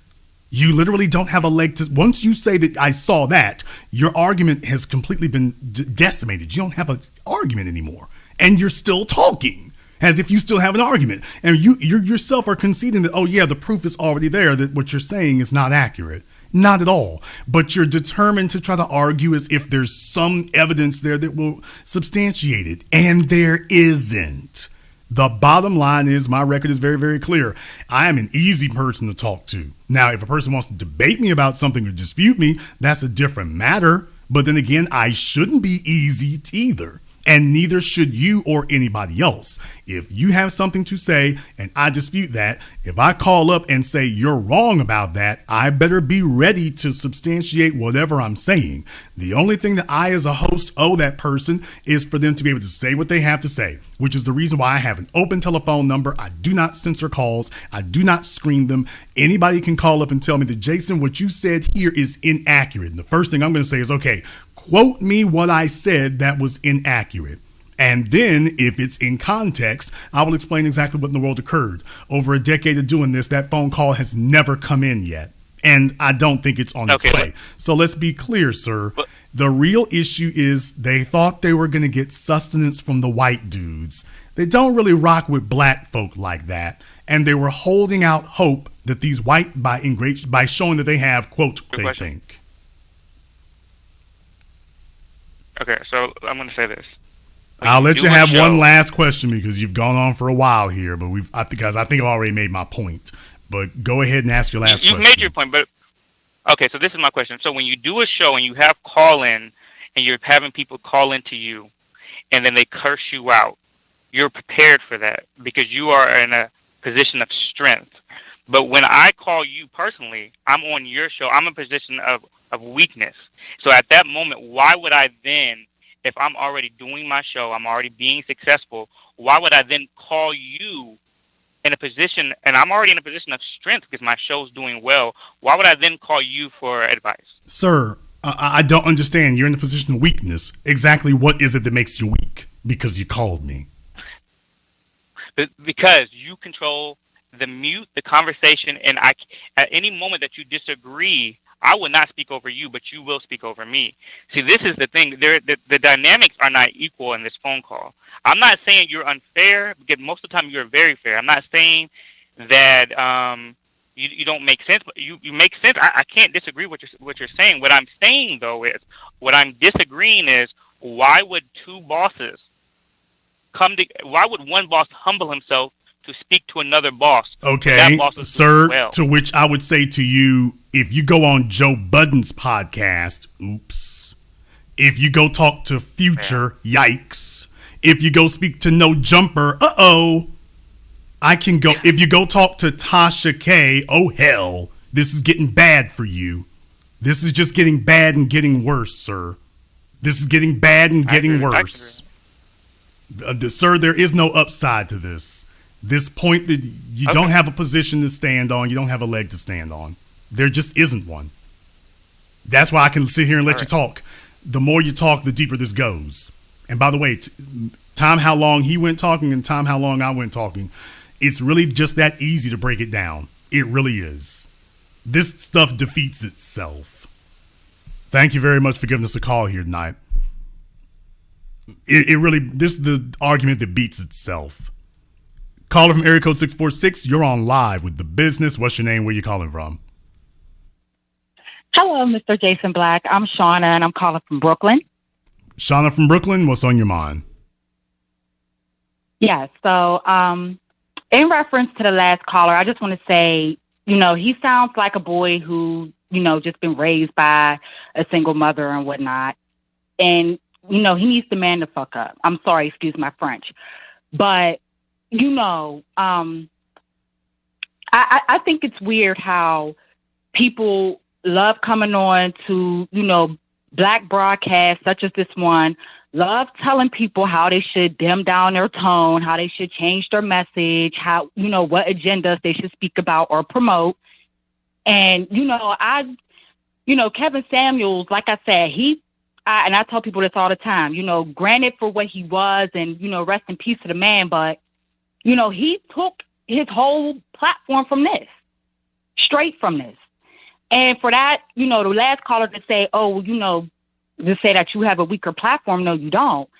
You literally don't have a leg to. Once you say that I saw that, your argument has completely been decimated. You don't have an argument anymore, and you're still talking as if you still have an argument, and you yourself are conceding that, oh yeah, the proof is already there, that what you're saying is not accurate. Not at all. But you're determined to try to argue as if there's some evidence there that will substantiate it, and there isn't. The bottom line is my record is very, very clear. I am an easy person to talk to. Now, if a person wants to debate me about something or dispute me, that's a different matter. But then again, I shouldn't be easy either. And neither should you or anybody else. If you have something to say and I dispute that, if I call up and say you're wrong about that, I better be ready to substantiate whatever I'm saying. The only thing that I as a host owe that person is for them to be able to say what they have to say, which is the reason why I have an open telephone number. I do not censor calls. I do not screen them. Anybody can call up and tell me that, Jason, what you said here is inaccurate. And the first thing I'm going to say is, okay, quote me what I said that was inaccurate. And then if it's in context, I will explain exactly what in the world occurred. Over a decade of doing this, that phone call has never come in yet. And I don't think it's on its way. So let's be clear, sir. The real issue is they thought they were going to get sustenance from the white dudes. They don't really rock with black folk like that. And they were holding out hope that these white, by showing that they have, quote, they think. Okay, so I'm going to say this. I'll let you have one last question because you've gone on for a while here, but I think I've already made my point. But go ahead and ask your last question. You've made your point, but okay, so this is my question. So when you do a show and you have call-in and you're having people call into you and then they curse you out, you're prepared for that because you are in a position of strength. But when I call you personally, I'm on your show, I'm in a position of weakness. So at that moment, why would I then, if I'm already doing my show, I'm already being successful, why would I then call you in a position, and I'm already in a position of strength because my show's doing well, why would I then call you for advice? Sir, I don't understand. You're in a position of weakness. Exactly what is it that makes you weak? Because you called me. Because you control the mute, the conversation, and at any moment that you disagree, I will not speak over you, but you will speak over me. See, this is the thing. The dynamics are not equal in this phone call. I'm not saying you're unfair, because most of the time you're very fair. I'm not saying that you don't make sense, but you make sense. I can't disagree with what you're saying. What I'm saying, though, is what I'm disagreeing is why would two bosses why would one boss humble himself to speak to another boss. Okay, That boss is sir, doing well. to which I would say to you, if you go on Joe Budden's podcast, oops. If you go talk to Future, yikes. If you go speak to No Jumper, uh-oh. I can go, if you go talk to Tasha K, oh hell, this is getting bad for you. This is just getting bad and getting worse, sir. This is getting bad and getting worse. Sir, there is no upside to this. This point that you don't have a position to stand on, you don't have a leg to stand on. There just isn't one. That's why I can sit here and let you talk. The more you talk, the deeper this goes. And by the way, time how long he went talking and time how long I went talking, it's really just that easy to break it down. It really is. This stuff defeats itself. Thank you very much for giving us a call here tonight. It really, this is the argument that beats itself. Caller from area code 646, you're on live with The Business. What's your name? Where you calling from? Hello, Mr. Jason Black. I'm Shauna, and I'm calling from Brooklyn. Shauna from Brooklyn, what's on your mind? Yeah, so in reference to the last caller, I just want to say, he sounds like a boy who, just been raised by a single mother and whatnot. And, he needs to man the fuck up. I'm sorry, excuse my French. But, I think it's weird how people love coming on to, black broadcasts such as this one, love telling people how they should dim down their tone, how they should change their message, how, what agendas they should speak about or promote. And, Kevin Samuels, like I said, I tell people this all the time, granted for what he was and, rest in peace to the man, but, he took his whole platform from this, straight from this. And for that, the last caller to say, to say that you have a weaker platform, no, you don't.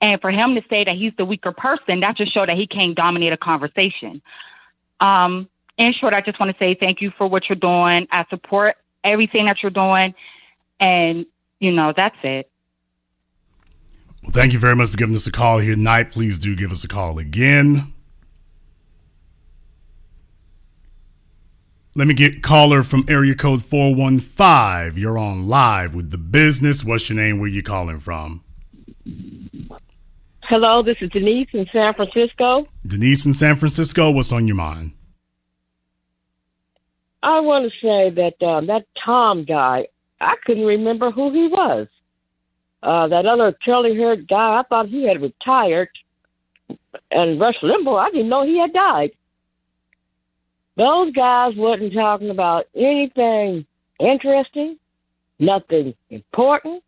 And for him to say that he's the weaker person, that just shows that he can't dominate a conversation. In short, I just want to say thank you for what you're doing. I support everything that you're doing. And, that's it. Well, thank you very much for giving us a call here tonight. Please do give us a call again. Let me get caller from area code 415. You're on live with The Business. What's your name? Where you calling from? Hello, this is Denise in San Francisco. Denise in San Francisco, what's on your mind? I want to say that that Tom guy, I couldn't remember who he was. That other curly-haired guy, I thought he had retired. And Rush Limbaugh, I didn't know he had died. Those guys wasn't talking about anything interesting, nothing important.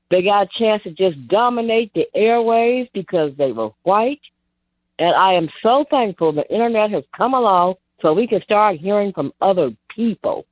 They got a chance to just dominate the airwaves because they were white. And I am so thankful the internet has come along so we can start hearing from other people.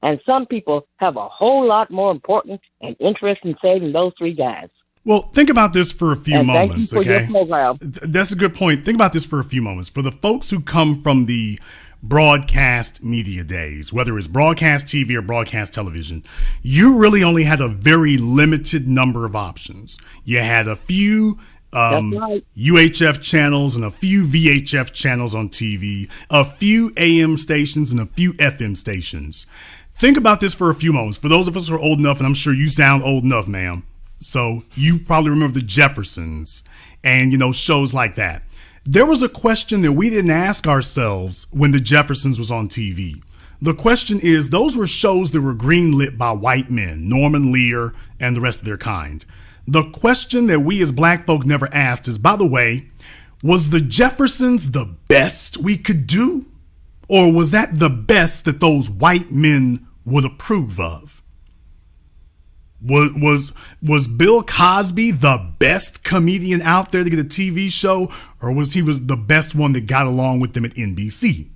And some people have a whole lot more important and interesting to say than those three guys. Well, think about this for a few moments, thank you for okay? your program. That's a good point. Think about this for a few moments. For the folks who come from the broadcast media days, whether it's broadcast TV or broadcast television, you really only had a very limited number of options. You had a few UHF channels and a few VHF channels on TV, a few AM stations and a few FM stations. Think about this for a few moments. For those of us who are old enough, and I'm sure you sound old enough, ma'am, so you probably remember the Jeffersons and, shows like that. There was a question that we didn't ask ourselves when the Jeffersons was on TV. The question is, those were shows that were greenlit by white men, Norman Lear and the rest of their kind. The question that we as black folk never asked is, by the way, was the Jeffersons the best we could do? Or was that the best that those white men would approve of? Was Bill Cosby the best comedian out there to get a TV show, or was he the best one that got along with them at NBC?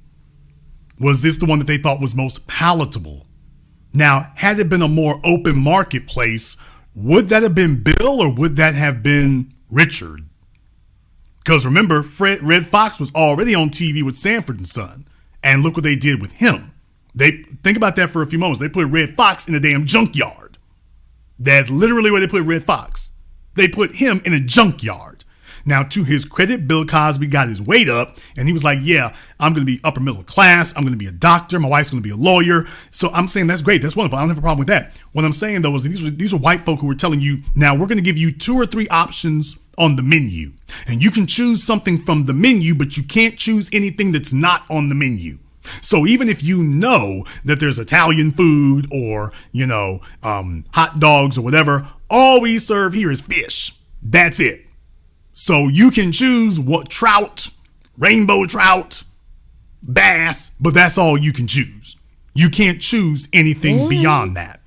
Was this the one that they thought was most palatable? Now, had it been a more open marketplace, would that have been Bill or would that have been Richard? Because remember, Red Fox was already on TV with Sanford and Son, and look what they did with him. Think about that for a few moments. They put Red Fox in a damn junkyard. That's literally where they put Red Fox. They put him in a junkyard. Now, to his credit, Bill Cosby got his weight up and he was like, yeah, I'm going to be upper middle class. I'm going to be a doctor. My wife's going to be a lawyer. So I'm saying that's great. That's wonderful. I don't have a problem with that. What I'm saying, though, is these are white folk who were telling you, now we're going to give you 2 or 3 options on the menu. And you can choose something from the menu, but you can't choose anything that's not on the menu. So even if you know that there's Italian food or, hot dogs or whatever, all we serve here is fish. That's it. So you can choose what trout, rainbow trout, bass, but that's all you can choose. You can't choose anything beyond that.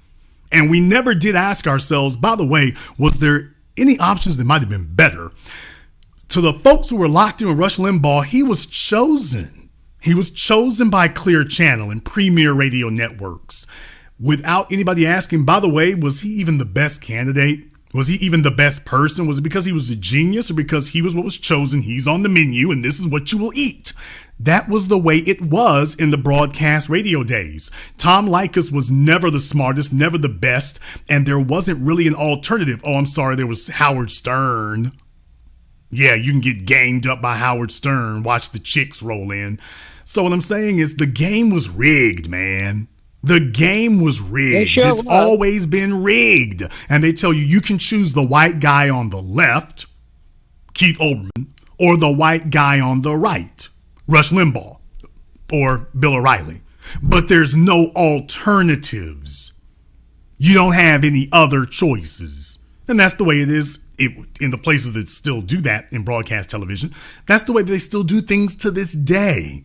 And we never did ask ourselves, by the way, was there any options that might have been better? To the folks who were locked in with Rush Limbaugh, he was chosen. He was chosen by Clear Channel and premier radio networks without anybody asking, by the way, was he even the best candidate? Was he even the best person? Was it because he was a genius or because he was what was chosen? He's on the menu and this is what you will eat. That was the way it was in the broadcast radio days. Tom Leykis was never the smartest, never the best, and there wasn't really an alternative. Oh, I'm sorry, there was Howard Stern. Yeah, you can get gamed up by Howard Stern. Watch the chicks roll in. So what I'm saying is the game was rigged, man. The game was rigged. Sure it's was. always been rigged. And they tell you can choose the white guy on the left, Keith Olbermann, or the white guy on the right, Rush Limbaugh, or Bill O'Reilly. But there's no alternatives. You don't have any other choices. And that's the way it is in the places that still do that in broadcast television. That's the way they still do things to this day.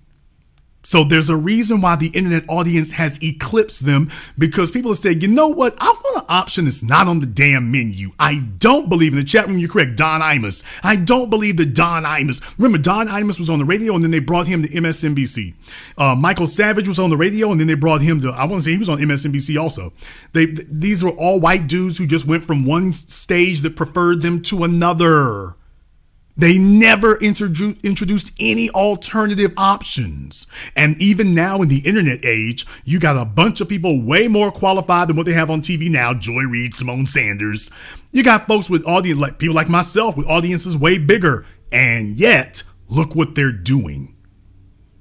So there's a reason why the internet audience has eclipsed them, because people have said, you know what? I want an option that's not on the damn menu. I don't believe in the chat room. You're correct. Don Imus. I don't believe that Don Imus. Remember, Don Imus was on the radio and then they brought him to MSNBC. Michael Savage was on the radio and then they brought him to, I want to say he was on MSNBC also. These were all white dudes who just went from one stage that preferred them to another. They never introduced any alternative options. And even now in the internet age, you got a bunch of people way more qualified than what they have on TV now. Joy Reid, Simone Sanders. You got folks with audience, like people like myself, with audiences way bigger. And yet, look what they're doing.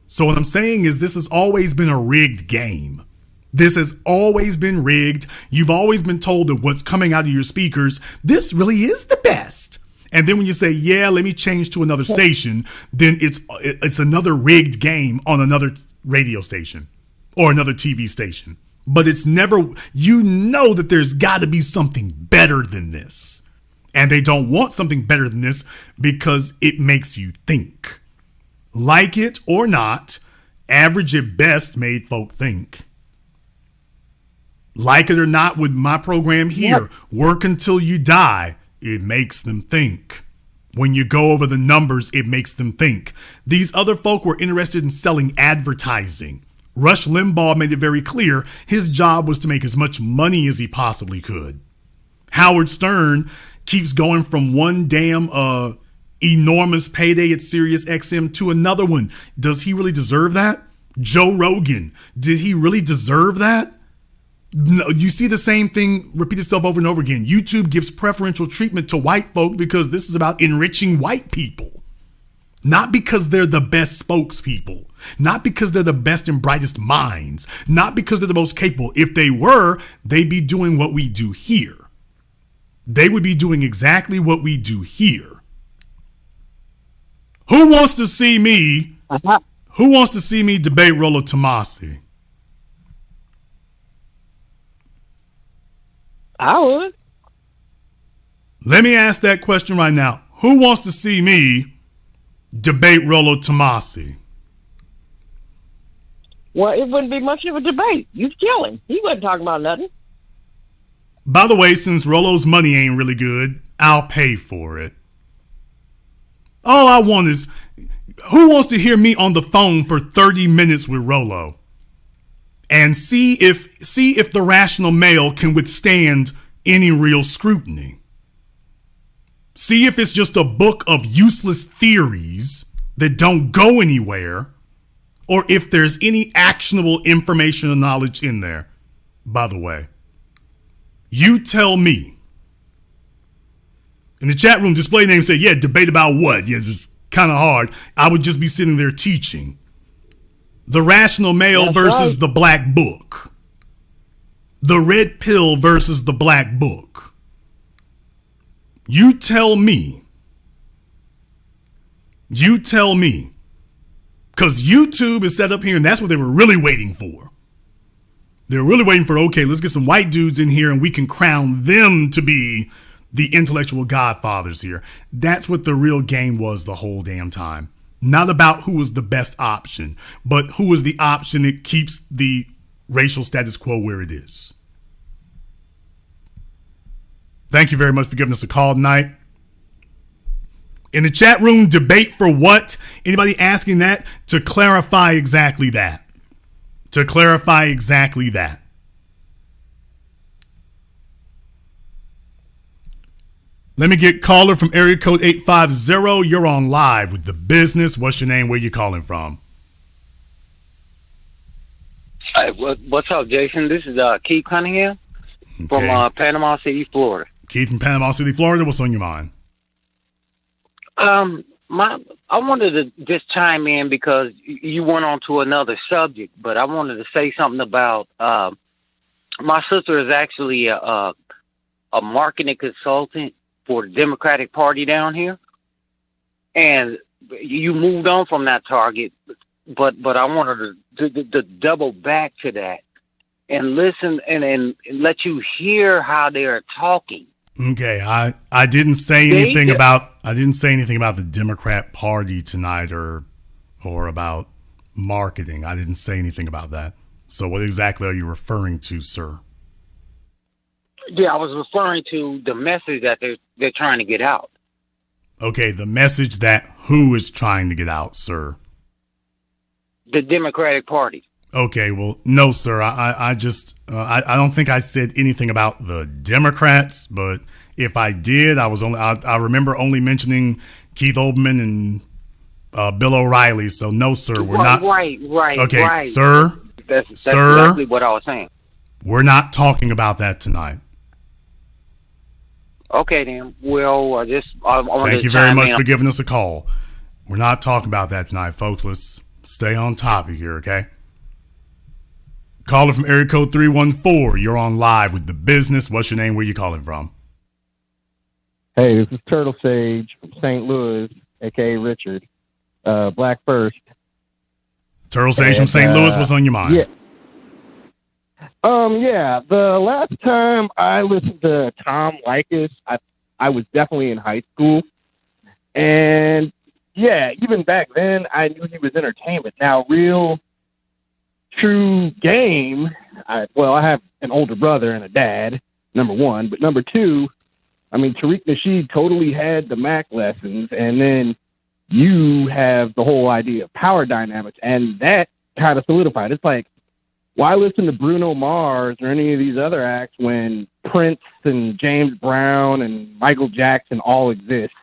So what I'm saying is this has always been a rigged game. This has always been rigged. You've always been told that what's coming out of your speakers, this really is the best. And then when you say, yeah, let me change to another station, then it's another rigged game on another radio station or another TV station. But it's never, you know that there's got to be something better than this. And they don't want something better than this because it makes you think. Like it or not, Average at Best made folk think. Like it or not, with my program here, Work Until You Die, it makes them think. When you go over the numbers, it makes them think. These other folk were interested in selling advertising. Rush Limbaugh made it very clear his job was to make as much money as he possibly could. Howard Stern keeps going from one damn enormous payday at Sirius XM to another one. Does he really deserve that? Joe Rogan, did he really deserve that? No, you see the same thing repeat itself over and over again. YouTube gives preferential treatment to white folk because this is about enriching white people. Not because they're the best spokespeople. Not because they're the best and brightest minds. Not because they're the most capable. If they were, they'd be doing what we do here. They would be doing exactly what we do here. Who wants to see me? Who wants to see me debate Rollo Tomasi? I would. Let me ask that question right now. Who wants to see me debate Rollo Tomasi? Well, it wouldn't be much of a debate. You'd kill him. He wasn't talking about nothing. By the way, since Rollo's money ain't really good, I'll pay for it. All I want is, who wants to hear me on the phone for 30 minutes with Rollo? And see if the rational male can withstand any real scrutiny. See if it's just a book of useless theories that don't go anywhere, or if there's any actionable information or knowledge in there. By the way, you tell me, In the chat room, display name said, yeah, debate about what? Yes, it's kind of hard. I would just be sitting there teaching. The rational male That's versus right. the black book. The red pill versus the black book. You tell me. You tell me. Because YouTube is set up here, and that's what they were really waiting for. They were really waiting for, okay, let's get some white dudes in here, and we can crown them to be the intellectual godfathers here. That's what the real game was the whole damn time. Not about who was the best option, but who was the option that keeps the racial status quo where it is. Thank you very much for giving us a call tonight. In the chat room, debate for what? Anybody asking that? To clarify exactly that. To clarify exactly that. Let me get caller from area code 850. You're on live with The Business. What's your name? Where you calling from? Hey, what's up, Jason? This is Keith Cunningham from Panama City, Florida. Keith from Panama City, Florida. What's on your mind? I wanted to just chime in because you went on to another subject, but I wanted to say something about my sister is actually a marketing consultant for the Democratic Party down here, and you moved on from that target, but I wanted to double back to that and listen and let you hear how they are talking. Okay, I didn't say anything about the Democrat Party tonight or about marketing. I didn't say anything about that. So what exactly are you referring to, sir? Yeah, I was referring to the message that they're trying to get out. Okay, the message that who is trying to get out, sir? The Democratic Party. Okay, well, no, sir. I don't think I said anything about the Democrats, but if I did, I remember only mentioning Keith Olbermann and Bill O'Reilly. So no, sir, we're not. Right. Okay, right. sir. That's sir, exactly what I was saying. We're not talking about that tonight. Okay, then. Well, Thank you very much for giving us a call. We're not talking about that tonight, folks. Let's stay on topic here, okay? Caller from area code 314. You're on live with The Business. What's your name? Where you calling from? Hey, this is Turtle Sage from St. Louis, a.k.a. Richard. Black First. Turtle Sage from St. Louis. What's on your mind? Yeah. The last time I listened to Tom Leykis, I was definitely in high school. And, yeah, even back then, I knew he was entertainment. Now, real true game, I have an older brother and a dad, number one. But number two, I mean, Tariq Nasheed totally had the Mac lessons. And then you have the whole idea of power dynamics. And that kind of solidified. It's like, why listen to Bruno Mars or any of these other acts when Prince and James Brown and Michael Jackson all exist?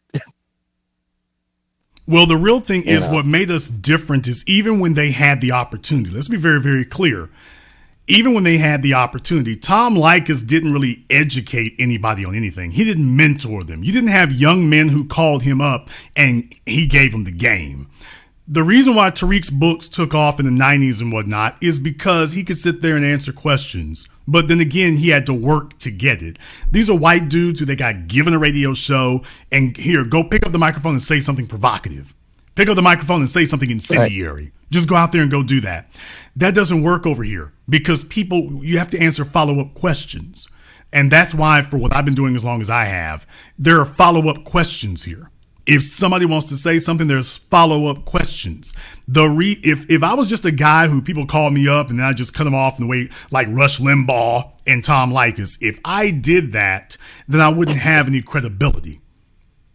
Well, the real thing is what made us different is even when they had the opportunity. Let's be very, very clear. Even when they had the opportunity, Tom Leykis didn't really educate anybody on anything. He didn't mentor them. You didn't have young men who called him up and he gave them the game. The reason why Tariq's books took off in the 90s and whatnot is because he could sit there and answer questions. But then again, he had to work to get it. These are white dudes who they got given a radio show and here, go pick up the microphone and say something provocative. Pick up the microphone and say something incendiary. Right. Just go out there and go do that. That doesn't work over here because you have to answer follow-up questions. And that's why, for what I've been doing as long as I have, there are follow-up questions here. If somebody wants to say something, there's follow-up questions. If I was just a guy who people called me up and then I just cut them off in the way like Rush Limbaugh and Tom Leykis, if I did that, then I wouldn't have any credibility.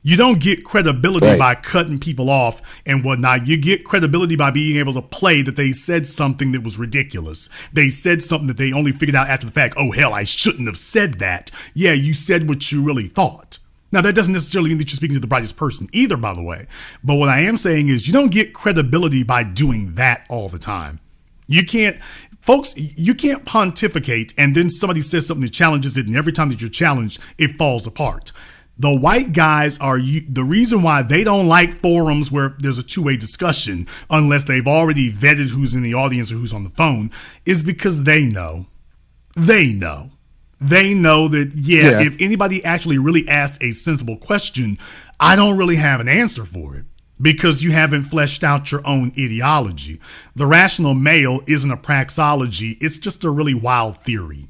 You don't get credibility by cutting people off and whatnot. You get credibility by being able to play that they said something that was ridiculous. They said something that they only figured out after the fact. Oh, hell, I shouldn't have said that. Yeah, you said what you really thought. Now, that doesn't necessarily mean that you're speaking to the brightest person either, by the way. But what I am saying is you don't get credibility by doing that all the time. You can't pontificate and then somebody says something that challenges it, and every time that you're challenged, it falls apart. The white guys are the reason why they don't like forums where there's a two-way discussion unless they've already vetted who's in the audience or who's on the phone is because they know. They know that, if anybody actually really asks a sensible question, I don't really have an answer for it because you haven't fleshed out your own ideology. The rational male isn't a praxeology. It's just a really wild theory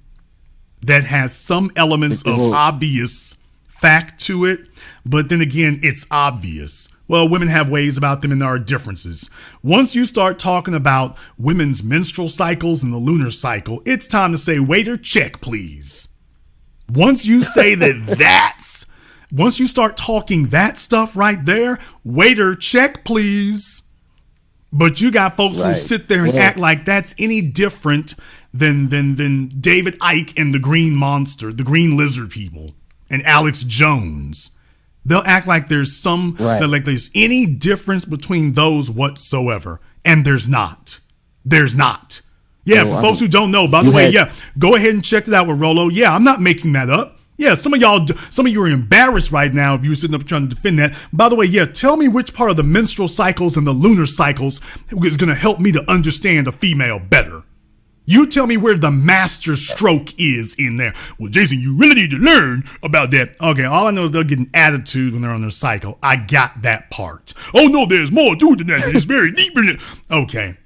that has some elements of obvious fact to it, but then again, it's obvious. Well, women have ways about them and there are differences. Once you start talking about women's menstrual cycles and the lunar cycle, it's time to say, waiter, check, please. Once you say once you start talking that stuff right there, waiter, check, please. But you got folks who sit there and act like that's any different than David Icke and the Green Monster, the Green Lizard people, and Alex Jones. They'll act like there's like there's any difference between those whatsoever. And there's not. There's not. Yeah, for folks who don't know, by the way, go ahead and check it out with Rolo. Yeah, I'm not making that up. Yeah, some of you are embarrassed right now if you're sitting up trying to defend that. By the way, tell me which part of the menstrual cycles and the lunar cycles is going to help me to understand a female better. You tell me where the master stroke is in there. Well, Jason, you really need to learn about that. Okay, all I know is they'll get an attitude when they're on their cycle. I got that part. Oh, no, there's more to it than that. It's very deep in it. Okay.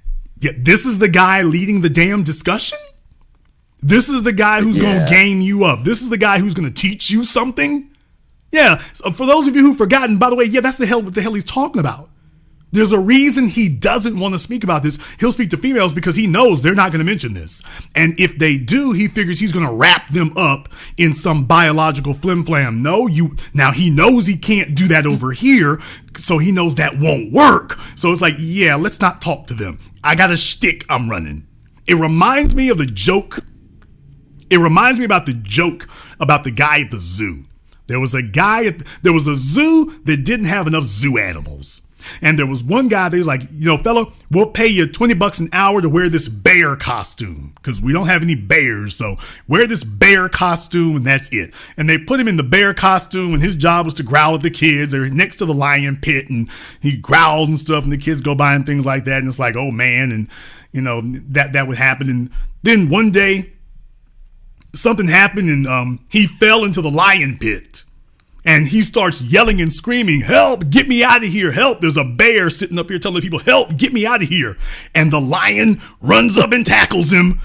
Yeah, this is the guy leading the damn discussion? This is the guy who's going to game you up. This is the guy who's going to teach you something? Yeah, so for those of you who've forgotten, by the way, that's what the hell he's talking about. There's a reason he doesn't want to speak about this. He'll speak to females because he knows they're not going to mention this. And if they do, he figures he's going to wrap them up in some biological flim-flam. Now he knows he can't do that over here, so he knows that won't work. So it's like, let's not talk to them. I got a shtick I'm running. It reminds me of the joke. It reminds me about the joke about the guy at the zoo. There was a zoo that didn't have enough zoo animals. And there was one guy that was like, fella, we'll pay you $20 an hour to wear this bear costume because we don't have any bears. So wear this bear costume and that's it. And they put him in the bear costume and his job was to growl at the kids. They're next to the lion pit and he growled and stuff and the kids go by and things like that. And it's like, oh man. And that would happen. And then one day something happened and he fell into the lion pit. And he starts yelling and screaming, help, get me out of here, help. There's a bear sitting up here telling people, help, get me out of here. And the lion runs up and tackles him.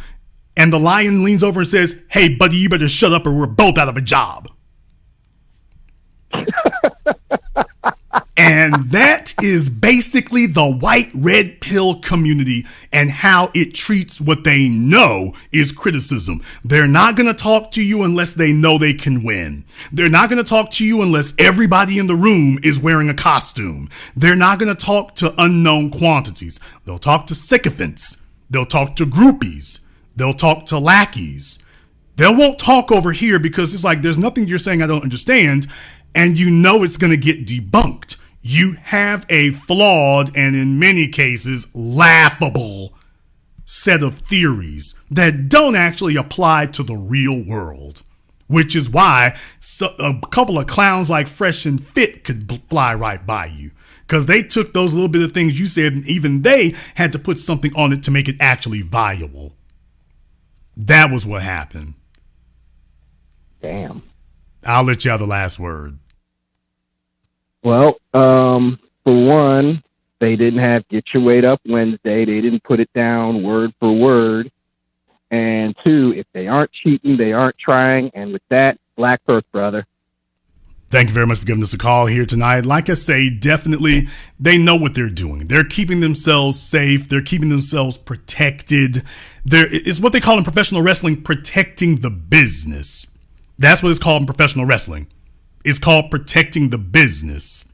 And the lion leans over and says, hey, buddy, you better shut up or we're both out of a job. And that is basically the white red pill community and how it treats what they know is criticism. They're not going to talk to you unless they know they can win. They're not going to talk to you unless everybody in the room is wearing a costume. They're not going to talk to unknown quantities. They'll talk to sycophants. They'll talk to groupies. They'll talk to lackeys. They won't talk over here because it's like there's nothing you're saying I don't understand, and it's going to get debunked. You have a flawed and in many cases laughable set of theories that don't actually apply to the real world, which is why a couple of clowns like Fresh and Fit could fly right by you because they took those little bit of things you said and even they had to put something on it to make it actually viable. That was what happened. Damn. I'll let you have the last word. Well, for one, they didn't have Get Your Weight Up Wednesday. They didn't put it down word for word. And two, if they aren't cheating, they aren't trying. And with that, Black Earth, brother. Thank you very much for giving us a call here tonight. Like I say, definitely, they know what they're doing. They're keeping themselves safe. They're keeping themselves protected. It's what they call in professional wrestling, protecting the business. That's what it's called in professional wrestling. It's called protecting the business.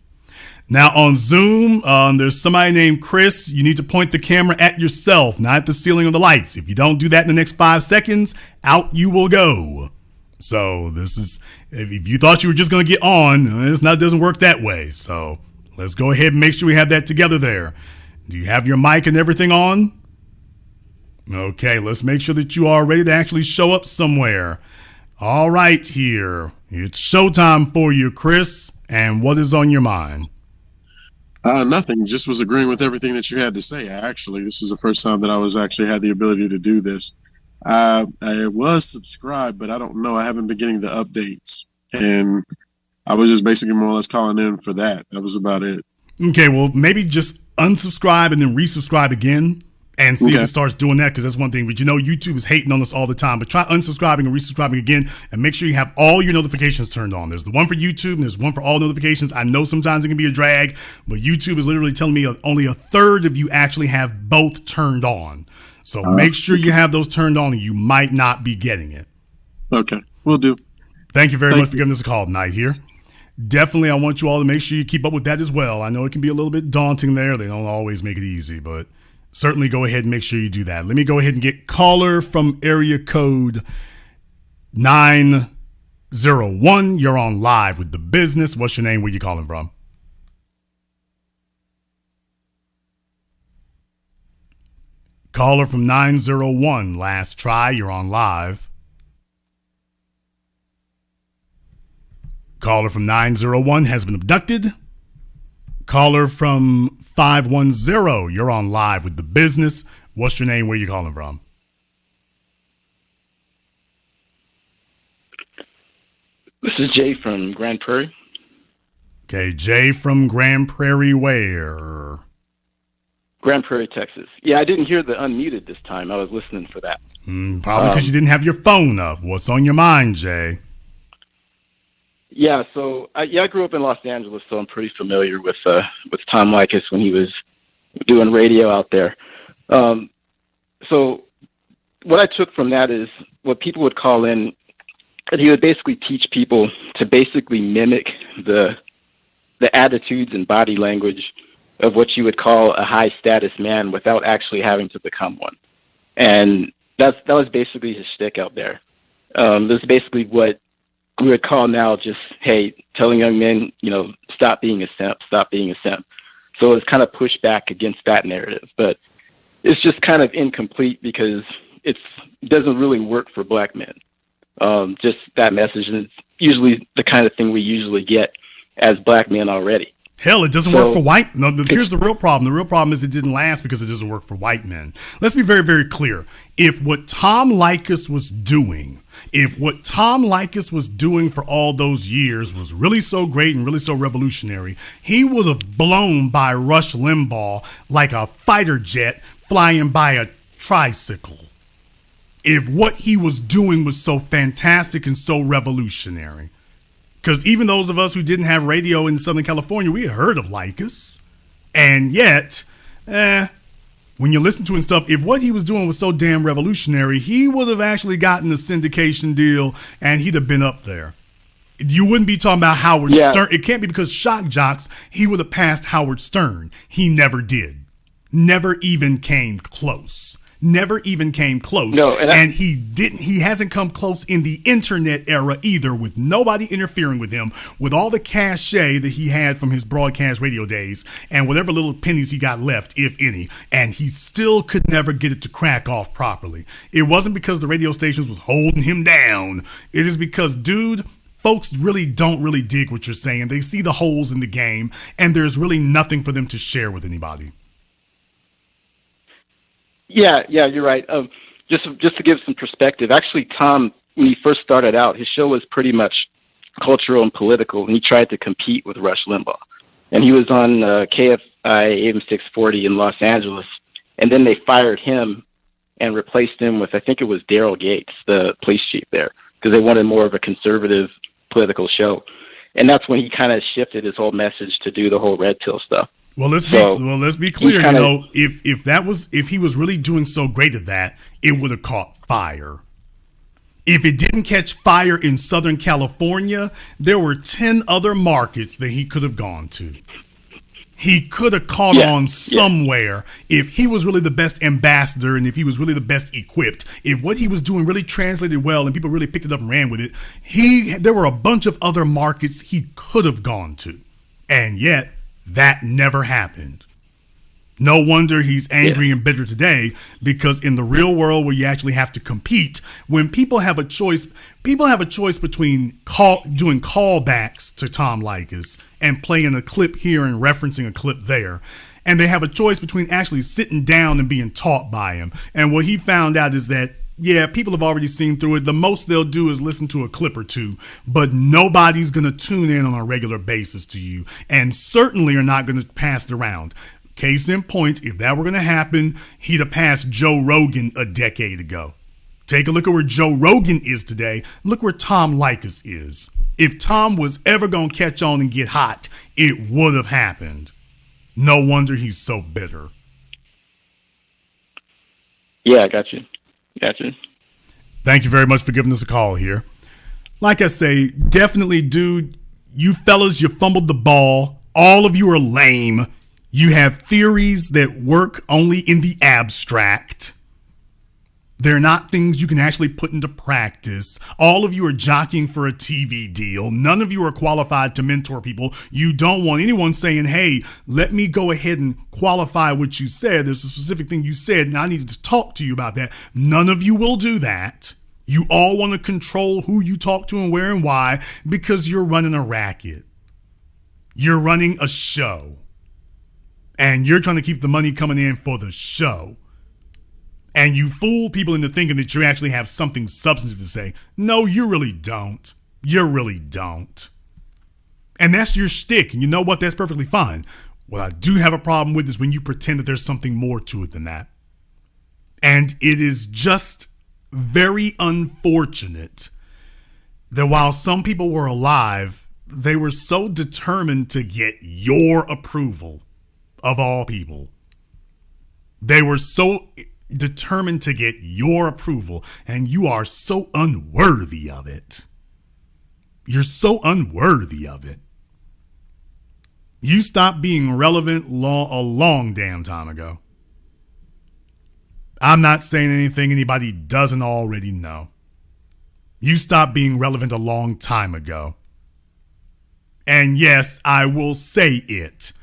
Now on Zoom, there's somebody named Chris. You need to point the camera at yourself, not at the ceiling of the lights. If you don't do that in the next 5 seconds, out you will go. So this is, if you thought you were just going to get on, it doesn't work that way. So let's go ahead and make sure we have that together there. Do you have your mic and everything on? Okay, let's make sure that you are ready to actually show up somewhere. All right, here. It's showtime for you, Chris. And what is on your mind? Nothing. Just was agreeing with everything that you had to say. This is the first time that I was actually had the ability to do this. I was subscribed, but I don't know. I haven't been getting the updates, and I was just basically more or less calling in for that. That was about it. Okay, well, maybe just unsubscribe and then resubscribe again and see if it starts doing that, because that's one thing. But YouTube is hating on us all the time. But try unsubscribing and resubscribing again, and make sure you have all your notifications turned on. There's the one for YouTube, and there's one for all notifications. I know sometimes it can be a drag, but YouTube is literally telling me only a third of you actually have both turned on. So make sure you have those turned on, and you might not be getting it. Okay, will do. Thank you very much for giving us a call tonight here. Definitely, I want you all to make sure you keep up with that as well. I know it can be a little bit daunting there. They don't always make it easy, but certainly go ahead and make sure you do that. Let me go ahead and get caller from area code 901. You're on live with The Business. What's your name? Where you calling from? Caller from 901. Last try. You're on live. Caller from 901 has been abducted. Caller from 510, you're on live with The Business. What's your name? Where you calling from? This is Jay from Grand Prairie. Okay, Jay from Grand Prairie where? Grand Prairie, Texas. Yeah, I didn't hear the unmuted this time. I was listening for that. Probably because you didn't have your phone up. What's on your mind, Jay? Yeah, so I grew up in Los Angeles, so I'm pretty familiar with Tom Leykis when he was doing radio out there. So what I took from that is what people would call in, that he would basically teach people to basically mimic the attitudes and body language of what you would call a high status man without actually having to become one. And that was basically his shtick out there. This is basically what we would call now just, hey, telling young men, stop being a simp, stop being a simp. So it's kind of pushed back against that narrative, but it's just kind of incomplete because it doesn't really work for black men. Just that message, and it's usually the kind of thing we usually get as black men already. Hell, it doesn't work for white. No, here's the real problem. The real problem is it didn't last because it doesn't work for white men. Let's be very, very clear. If what Tom Leykis was doing for all those years was really so great and really so revolutionary, he would have blown by Rush Limbaugh like a fighter jet flying by a tricycle. If what he was doing was so fantastic and so revolutionary. Because even those of us who didn't have radio in Southern California, we had heard of Leykis. And yet, when you listen to him and stuff, if what he was doing was so damn revolutionary, he would have actually gotten a syndication deal and he'd have been up there. You wouldn't be talking about Howard Stern. It can't be because Shock Jocks, he would have passed Howard Stern. He never did. Never even came close. Never even came close. No, and he hasn't come close in the internet era either, with nobody interfering with him, with all the cachet that he had from his broadcast radio days and whatever little pennies he got left, if any, and he still could never get it to crack off properly. It wasn't because the radio stations was holding him down. It is because, dude, folks really don't really dig what you're saying. They see the holes in the game, and there's really nothing for them to share with anybody. Yeah, you're right. Just to give some perspective, actually, Tom, when he first started out, his show was pretty much cultural and political, and he tried to compete with Rush Limbaugh. And he was on KFI AM 640 in Los Angeles, and then they fired him and replaced him with, I think it was Daryl Gates, the police chief there, because they wanted more of a conservative political show. And that's when he kind of shifted his whole message to do the whole red pill stuff. Well, let's be clear. If he was really doing so great at that, it would have caught fire. If it didn't catch fire in Southern California, there were 10 other markets that he could have gone to. He could have caught on somewhere if he was really the best ambassador and if he was really the best equipped. If what he was doing really translated well and people really picked it up and ran with it, there were a bunch of other markets he could have gone to. And yet, that never happened. No wonder he's angry and bitter today, because in the real world where you actually have to compete, when people have a choice between doing callbacks to Tom Leykis and playing a clip here and referencing a clip there. And they have a choice between actually sitting down and being taught by him. And what he found out is that, yeah, people have already seen through it. The most they'll do is listen to a clip or two, but nobody's going to tune in on a regular basis to you, and certainly are not going to pass it around. Case in point, if that were going to happen, he'd have passed Joe Rogan a decade ago. Take a look at where Joe Rogan is today. Look where Tom Leykis is. If Tom was ever going to catch on and get hot, it would have happened. No wonder he's so bitter. Yeah, I got you. Thank you very much for giving us a call here. Like I say, definitely, dude, you fellas, you fumbled the ball. All of you are lame. You have theories that work only in the abstract. They're not things you can actually put into practice. All of you are jockeying for a TV deal. None of you are qualified to mentor people. You don't want anyone saying, hey, let me go ahead and qualify what you said. There's a specific thing you said, and I need to talk to you about that. None of you will do that. You all want to control who you talk to and where and why, because you're running a racket. You're running a show. And you're trying to keep the money coming in for the show. And you fool people into thinking that you actually have something substantive to say. No, you really don't. You really don't. And that's your shtick. And you know what? That's perfectly fine. What I do have a problem with is when you pretend that there's something more to it than that. And it is just very unfortunate that while some people were alive, they were so determined to get your approval. Of all people, they were so determined to get your approval, and you are so unworthy of it. You're so unworthy of it. You stopped being relevant a long damn time ago. I'm not saying anything anybody doesn't already know. You stopped being relevant a long time ago. And yes, I will say it.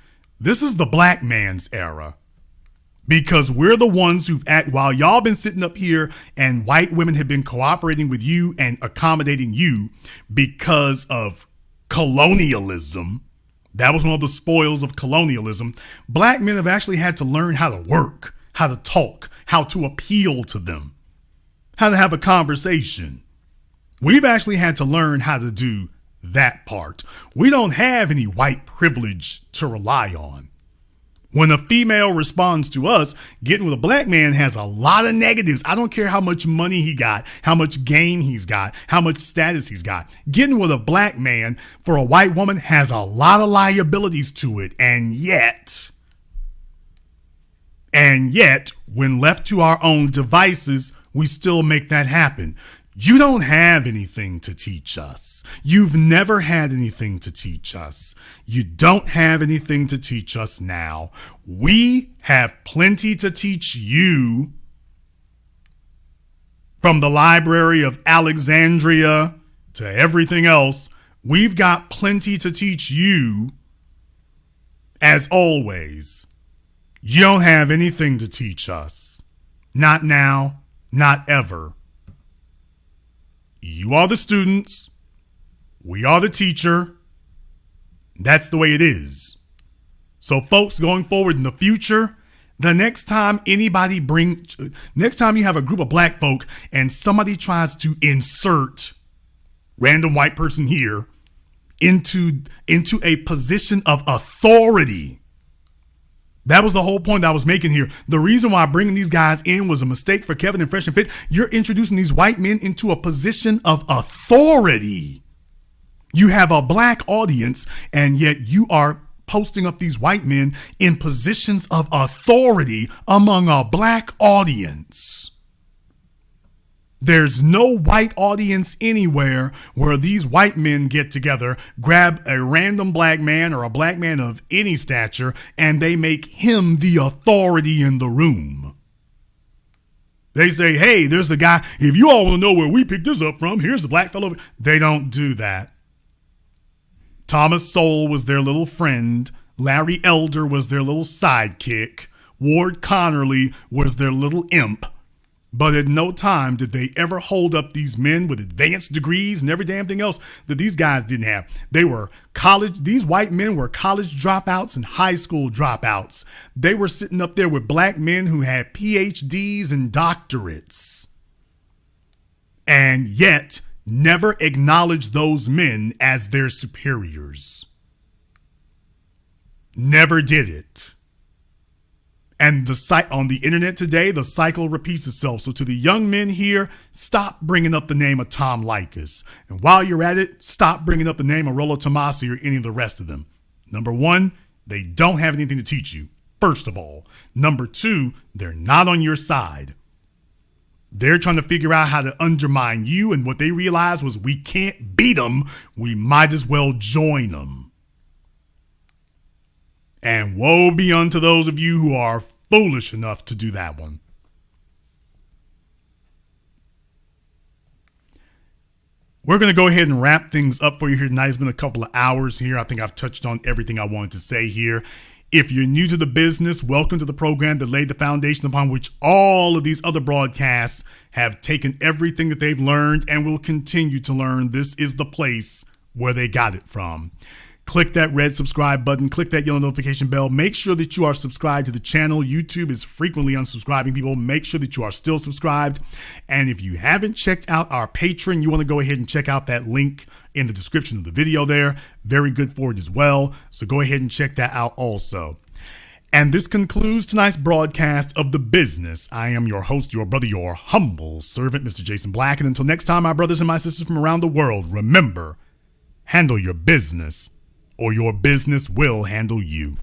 This is the black man's era, because we're the ones while y'all been sitting up here and white women have been cooperating with you and accommodating you because of colonialism. That was one of the spoils of colonialism. Black men have actually had to learn how to work, how to talk, how to appeal to them, how to have a conversation. We've actually had to learn how to do that part. We don't have any white privilege to rely on. When a female responds to us, getting with a black man has a lot of negatives. I don't care how much money he got, how much game he's got, how much status he's got. Getting with a black man for a white woman has a lot of liabilities to it. And yet, when left to our own devices, we still make that happen. You don't have anything to teach us. You've never had anything to teach us. You don't have anything to teach us now. We have plenty to teach you. From the Library of Alexandria to everything else, we've got plenty to teach you. As always, you don't have anything to teach us. Not now, not ever. You are the students. We are the teacher. That's the way it is. So folks, going forward in the future, the next time you have a group of black folk and somebody tries to insert random white person here into a position of authority. That was the whole point I was making here. The reason why bringing these guys in was a mistake for Kevin and Fresh and Fit. You're introducing these white men into a position of authority. You have a black audience, and yet you are posting up these white men in positions of authority among a black audience. There's no white audience anywhere where these white men get together, grab a random black man or a black man of any stature, and they make him the authority in the room. They say, hey, there's the guy. If you all want to know where we picked this up from, here's the black fellow. They don't do that. Thomas Sowell was their little friend. Larry Elder was their little sidekick. Ward Connerly was their little imp. But at no time did they ever hold up these men with advanced degrees and every damn thing else that these guys didn't have. These white men were college dropouts and high school dropouts. They were sitting up there with black men who had PhDs and doctorates. And yet never acknowledged those men as their superiors. Never did it. And on the internet today, the cycle repeats itself. So to the young men here, stop bringing up the name of Tom Leykis. And while you're at it, stop bringing up the name of Rollo Tomasi or any of the rest of them. Number one, they don't have anything to teach you, first of all. Number two, they're not on your side. They're trying to figure out how to undermine you, and what they realized was we can't beat them. We might as well join them. And woe be unto those of you who are foolish enough to do that one. We're going to go ahead and wrap things up for you here tonight. It's been a couple of hours here. I think I've touched on everything I wanted to say here. If you're new to the business, welcome to the program that laid the foundation upon which all of these other broadcasts have taken everything that they've learned and will continue to learn. This is the place where they got it from. Click that red subscribe button. Click that yellow notification bell. Make sure that you are subscribed to the channel. YouTube is frequently unsubscribing people. Make sure that you are still subscribed. And if you haven't checked out our Patreon, you want to go ahead and check out that link in the description of the video there. Very good for it as well. So go ahead and check that out also. And this concludes tonight's broadcast of The Business. I am your host, your brother, your humble servant, Mr. Jason Black. And until next time, my brothers and my sisters from around the world, remember, handle your business, or your business will handle you.